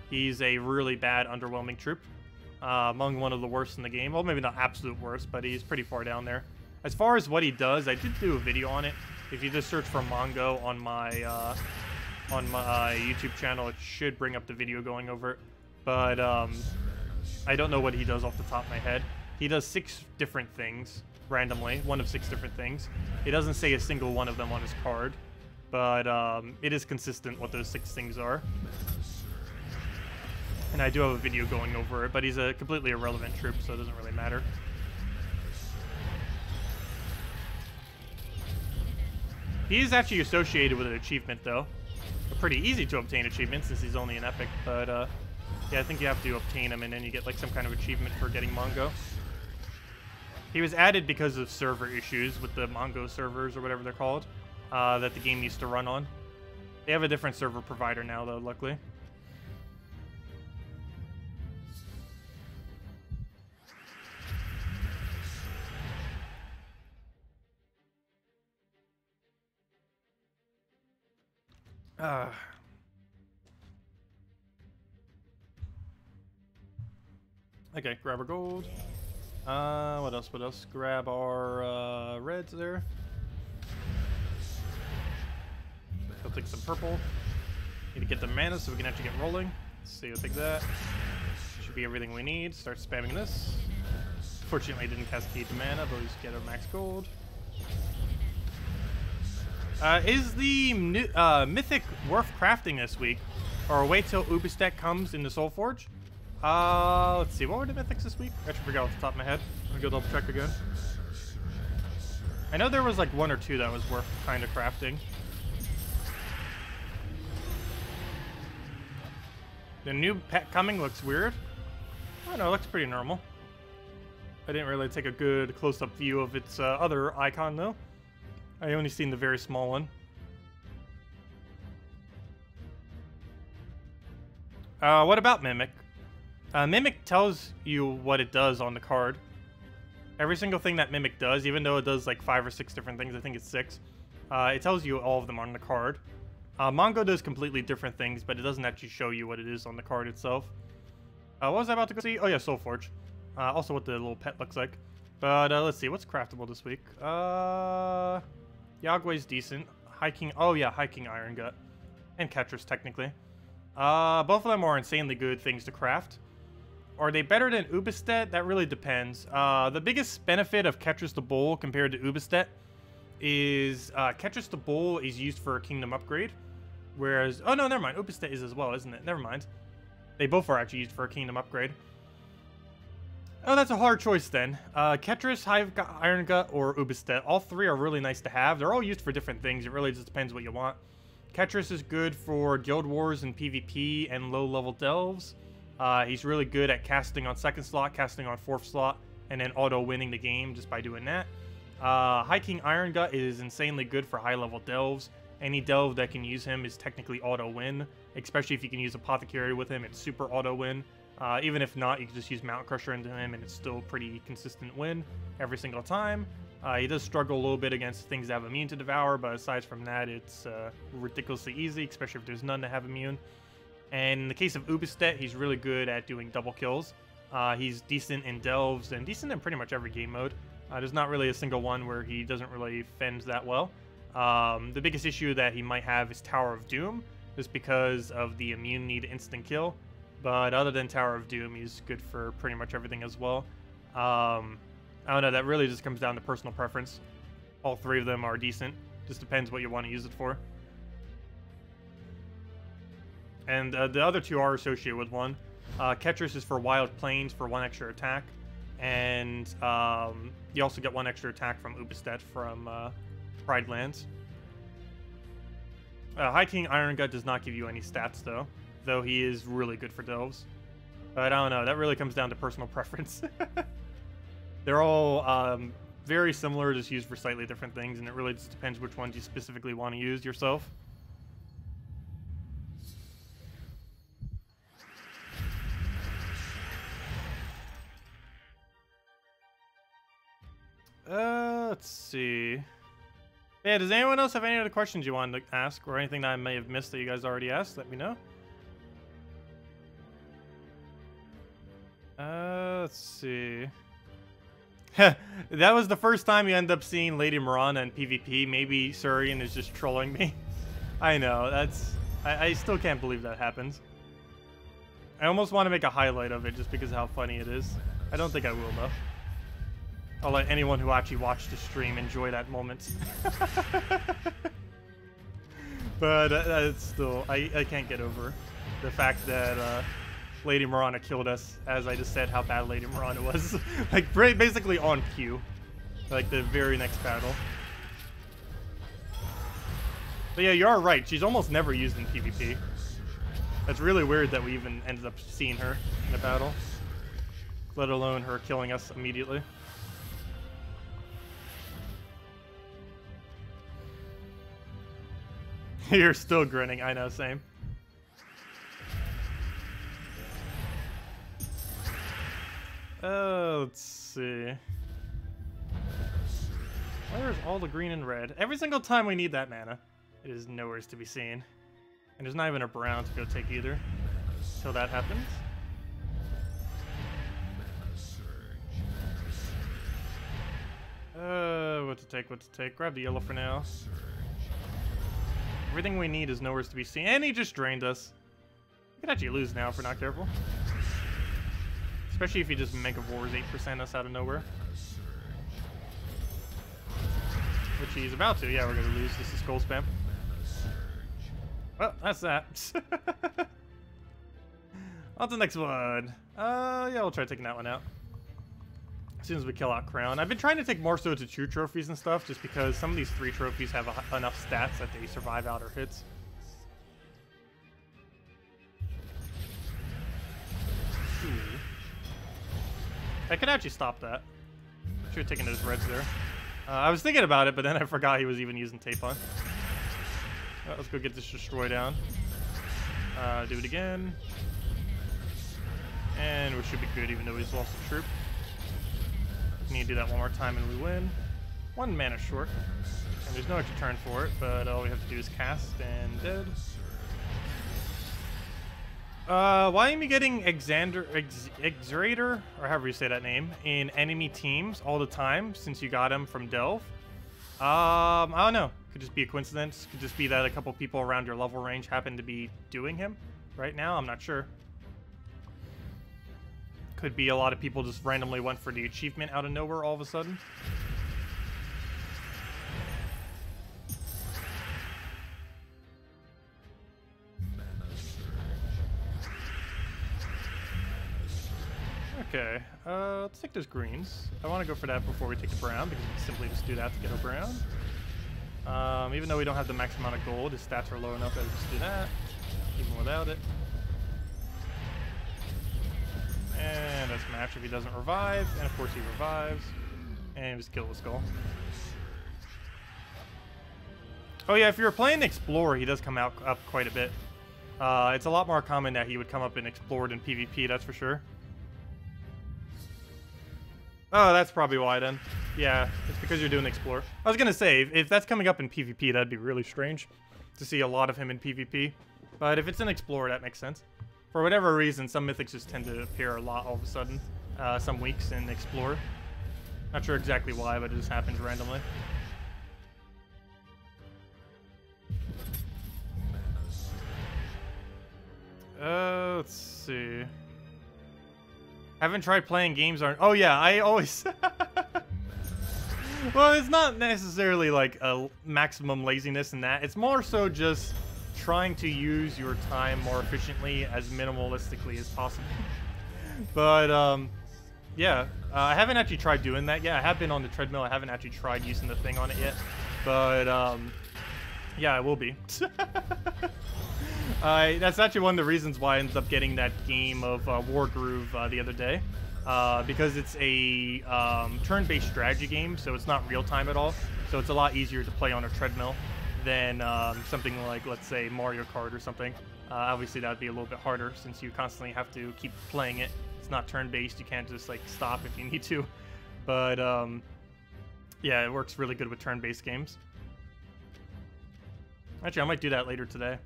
He's a really bad, underwhelming troop. Among one of the worst in the game. Well, maybe not absolute worst, but he's pretty far down there. As far as what he does, I did do a video on it. If you just search for Mongo on my YouTube channel, it should bring up the video going over it. But I don't know what he does off the top of my head. He does 6 different things randomly, 1 of 6 different things. He doesn't say a single one of them on his card, but it is consistent what those 6 things are. And I do have a video going over it, but he's a completely irrelevant troop, so it doesn't really matter. He is actually associated with an achievement, though. A pretty easy to obtain achievement, since he's only an epic, but yeah, I think you have to obtain him, and then you get like some kind of achievement for getting Mongo. He was added because of server issues with the Mongo servers, or whatever they're called, that the game used to run on. They have a different server provider now, though, luckily. Okay, grab our gold. What else? What else? Grab our reds there. I'll take some purple. Need to get the mana so we can actually get rolling. Let's see, we'll take that. Should be everything we need. Start spamming this. Fortunately, I didn't cascade the mana, but we just get our max gold. Is the Mythic worth crafting this week? Or wait till Ubistek comes in the Soulforge? Let's see, what were the Mythics this week? I actually forgot off the top of my head. I'm gonna go double check again. I know there was like 1 or 2 that was worth kind of crafting. The new pet coming looks weird. I don't know, it looks pretty normal. I didn't really take a good close-up view of its other icon though. I only seen the very small one. What about Mimic? Mimic tells you what it does on the card. Every single thing that Mimic does, even though it does like 5 or 6 different things, I think it's 6, it tells you all of them on the card. Mongo does completely different things, but it doesn't actually show you what it is on the card itself. What was I about to go see? Oh yeah, Soulforge. Also what the little pet looks like. But let's see, what's craftable this week? Yagwe's decent. Hiking, oh yeah, Hiking Iron Gut. And Ketris, technically. Both of them are insanely good things to craft. Are they better than Ubistet? That really depends. The biggest benefit of Ketris the Bull compared to Ubistet is Ketris the Bull is used for a kingdom upgrade. Whereas, oh no, never mind. Ubistet is as well, isn't it? Never mind. They both are actually used for a kingdom upgrade. Oh, that's a hard choice then. Ketris, Iron Gut, or Ubistet. All 3 are really nice to have. They're all used for different things. It really just depends what you want. Ketris is good for Guild Wars and PvP and low-level delves. He's really good at casting on 2nd slot, casting on 4th slot, and then auto-winning the game just by doing that. Hiking Iron Gut is insanely good for high-level delves. Any delve that can use him is technically auto-win, especially if you can use Apothecary with him, it's super auto-win. Even if not, you can just use Mountain Crusher into him and it's still pretty consistent win every single time. He does struggle a little bit against things that have immune to Devour, but aside from that, it's ridiculously easy, especially if there's none that have immune. And in the case of Ubistet, he's really good at doing double kills. He's decent in delves and decent in pretty much every game mode. There's not really a single one where he doesn't really fend that well. The biggest issue that he might have is Tower of Doom, just because of the immunity to instant kill. But other than Tower of Doom, he's good for pretty much everything as well. I don't know, that really just comes down to personal preference. All 3 of them are decent. Just depends what you want to use it for. And the other 2 are associated with one. Ketris is for Wild Plains for 1 extra attack. And you also get 1 extra attack from Ubistet from Pride Lands. Hiking Iron Gut does not give you any stats though he is really good for delves. But I don't know, that really comes down to personal preference. They're all very similar, just used for slightly different things, and it really just depends which ones you specifically want to use yourself. Let's see. Yeah, does anyone else have any other questions you wanted to ask, or anything that I may have missed that you guys already asked? Let me know. Let's see. That was the first time you end up seeing Lady Morana in PvP. Maybe Surian is just trolling me. I know, that's... I still can't believe that happens. I almost want to make a highlight of it just because of how funny it is. I don't think I will, though. I'll let anyone who actually watched the stream enjoy that moment. But it's still... I can't get over the fact that... Lady Morana killed us, as I just said how bad Lady Morana was. Like, basically on cue. Like, the very next battle. But yeah, you are right. She's almost never used in PvP. That's really weird that we even ended up seeing her in a battle. Let alone her killing us immediately. You're still grinning. I know, same. Let's see. Where's all the green and red? Every single time we need that mana, it is nowhere to be seen. And there's not even a brown to go take either. Until that happens. What to take, what to take. Grab the yellow for now. Everything we need is nowhere to be seen. And he just drained us. We could actually lose now if we're not careful. Especially if he just Mega Wars 8% us out of nowhere. Which he's about to. Yeah, we're going to lose. This is goal spam. Well, that's that. On to the next one. Yeah, we'll try taking that one out. As soon as we kill out Crown. I've been trying to take more so to 2 trophies and stuff, just because some of these 3 trophies have enough stats that they survive out or hits. Ooh. I could actually stop that. Should have taken those reds there. I was thinking about it, but then I forgot he was even using tape on. Let's go get this destroy down. Do it again. And we should be good even though he's lost a troop. Need to do that one more time and we win. 1 mana short. And there's no extra turn for it, but all we have to do is cast and dead. Why am I getting Exerator, or however you say that name, in enemy teams all the time since you got him from Delve? I don't know. Could just be a coincidence. Could just be that a couple people around your level range happen to be doing him right now. I'm not sure. Could be a lot of people just randomly went for the achievement out of nowhere all of a sudden. Okay, let's take those greens. I want to go for that before we take the brown, because we can simply just do that to get a brown. Even though we don't have the max amount of gold, his stats are low enough that we just do that, even without it. And that's match if he doesn't revive, and of course he revives. And just kill the skull. Oh yeah, if you're playing Explorer, he does come out up quite a bit. It's a lot more common that he would come up in Explorer than PvP, that's for sure. Oh, that's probably why then. Yeah, it's because you're doing Explorer. I was gonna say, if that's coming up in PvP, that'd be really strange to see a lot of him in PvP. But if it's an Explorer, that makes sense. For whatever reason, some Mythics just tend to appear a lot all of a sudden. Some weeks in Explorer. Not sure exactly why, but it just happens randomly. Let's see. Haven't tried playing games on... Oh yeah, I always... Well, it's not necessarily like a maximum laziness in that. It's more so just trying to use your time more efficiently as minimalistically as possible. But, yeah. I haven't actually tried doing that yet. I have been on the treadmill. I haven't actually tried using the thing on it yet. But, yeah, I will be. That's actually one of the reasons why I ended up getting that game of Wargroove the other day. Because it's a turn-based strategy game, so it's not real-time at all. So it's a lot easier to play on a treadmill than something like, let's say, Mario Kart or something. Obviously, that would be a little bit harder since you constantly have to keep playing it. It's not turn-based. You can't just, like, stop if you need to. But, yeah, it works really good with turn-based games. Actually, I might do that later today.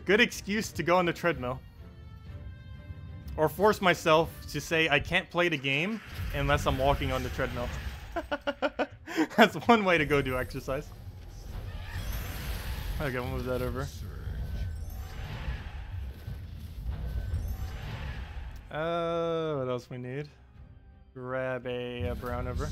Good excuse to go on the treadmill. Or force myself to say I can't play the game unless I'm walking on the treadmill. That's one way to go do exercise. Okay, we'll move that over. What else we need? Grab a brown over.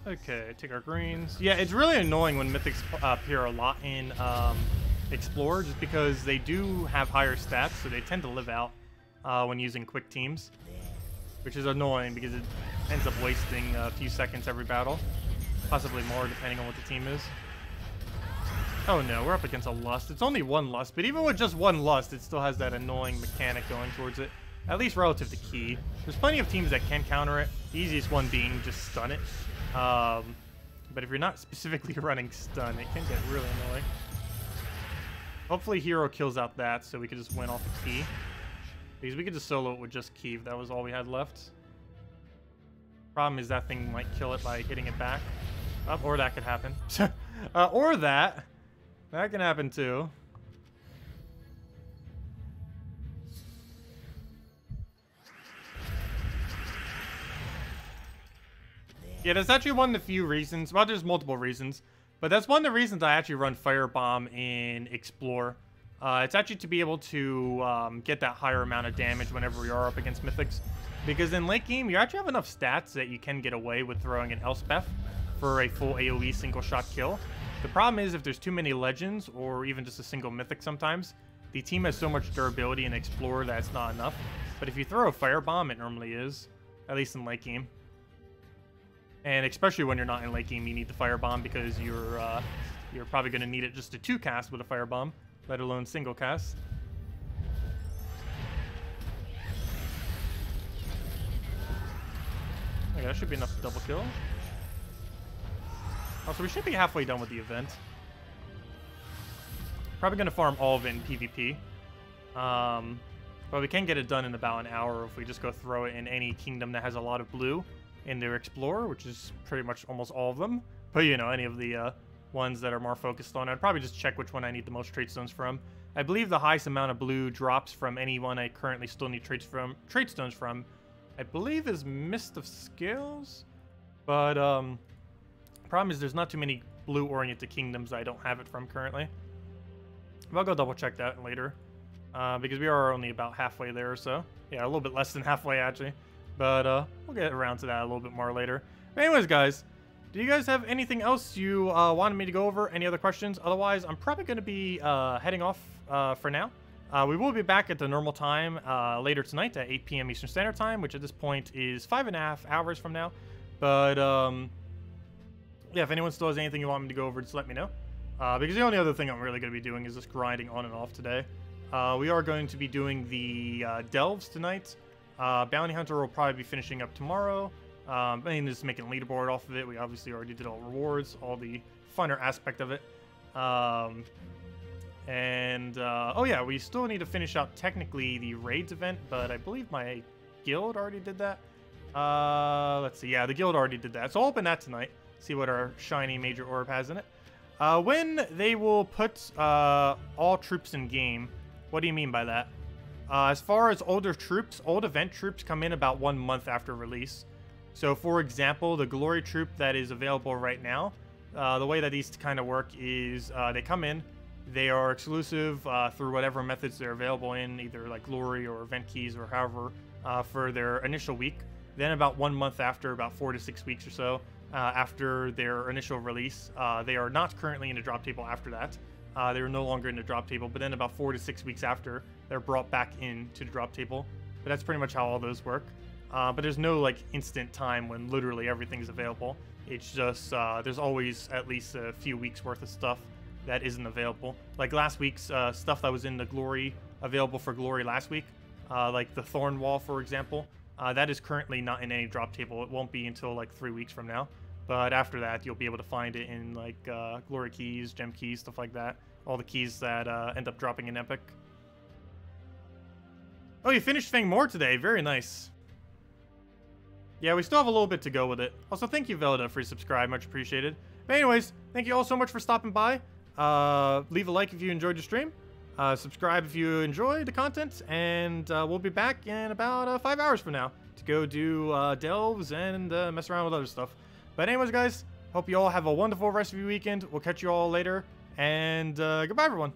Okay, take our greens. Yeah, it's really annoying when Mythics appear a lot in Explorer, just because they do have higher stats, so they tend to live out when using quick teams, which is annoying because it ends up wasting a few seconds every battle, possibly more depending on what the team is. Oh no, we're up against a Lust. It's only one Lust, but even with just one Lust, it still has that annoying mechanic going towards it. at least relative to Ki. There's plenty of teams that can counter it. The easiest one being just stun it. But if you're not specifically running stun, it can get really annoying. Hopefully Hero kills out that so we can just win off of Ki. Because we could just solo it with just Ki if that was all we had left. Problem is that thing might kill it by hitting it back. Or that could happen. Or that. That can happen too. Yeah, that's actually one of the few reasons. Well, there's multiple reasons. But that's one of the reasons I actually run Firebomb in Explore. It's actually to be able to get that higher amount of damage whenever we are up against Mythics. Because in late game, you actually have enough stats that you can get away with throwing an Elspeth for a full AoE single shot kill. The problem is if there's too many legends or even just a single Mythic sometimes, the team has so much durability in Explore that it's not enough. But if you throw a Firebomb, it normally is, at least in late game. And especially when you're not in late game, you need the Firebomb because you're probably going to need it just to 2 cast with a Firebomb, let alone single cast. Okay, that should be enough to double kill. Also, we should be halfway done with the event. Probably going to farm all of it in PvP. But we can get it done in about an hour if we just go throw it in any kingdom that has a lot of blue in their Explorer, which is pretty much almost all of them. But, you know, any of the ones that are more focused on, I'd probably just check which one I need the most trait stones from. I believe the highest amount of blue drops from anyone I currently still need trait stones from, I believe is Mist of Scales. But, problem is there's not too many blue-oriented kingdoms I don't have it from currently. But I'll go double-check that later. Because we are only about halfway there or so. Yeah, a little bit less than halfway, actually. But we'll get around to that a little bit more later. But anyways, guys, do you guys have anything else you wanted me to go over? Any other questions? Otherwise, I'm probably going to be heading off for now. We will be back at the normal time later tonight at 8 p.m. Eastern Standard Time, which at this point is 5.5 hours from now. But, yeah, if anyone still has anything you want me to go over, just let me know. Because the only other thing I'm really going to be doing is just grinding on and off today. We are going to be doing the delves tonight. Bounty Hunter will probably be finishing up tomorrow. I mean, just making a leaderboard off of it. We obviously already did all rewards, all the funner aspect of it. Oh yeah, we still need to finish out technically the raids event, but I believe my guild already did that. Let's see. Yeah, the guild already did that. So I'll open that tonight. See what our shiny major orb has in it. When they will put all troops in game, what do you mean by that? As far as older troops, old event troops come in about 1 month after release. So, for example, the Glory troop that is available right now, the way that these kind of work is they come in, they are exclusive through whatever methods they're available in, either like Glory or event keys or however, for their initial week. Then about 1 month after, about 4 to 6 weeks or so, after their initial release, they are not currently in the drop table after that. They were no longer in the drop table, but then about 4 to 6 weeks after, they're brought back into the drop table. But that's pretty much how all those work. But there's no like instant time when literally everything's available. It's just there's always at least a few weeks worth of stuff that isn't available. Like last week's stuff that was in the Glory, available for Glory last week, like the Thorn Wall, for example, that is currently not in any drop table. It won't be until like 3 weeks from now. But after that, you'll be able to find it in like Glory keys, gem keys, stuff like that. All the keys that end up dropping in Epic. Oh, you finished Fangwolf today. Very nice. Yeah, we still have a little bit to go with it. Also, thank you, Velda, for subscribing. Much appreciated. But anyways, thank you all so much for stopping by. Leave a like if you enjoyed the stream. Subscribe if you enjoyed the content. And we'll be back in about 5 hours from now to go do delves and mess around with other stuff. But anyways, guys, hope you all have a wonderful rest of your weekend. We'll catch you all later. And goodbye, everyone.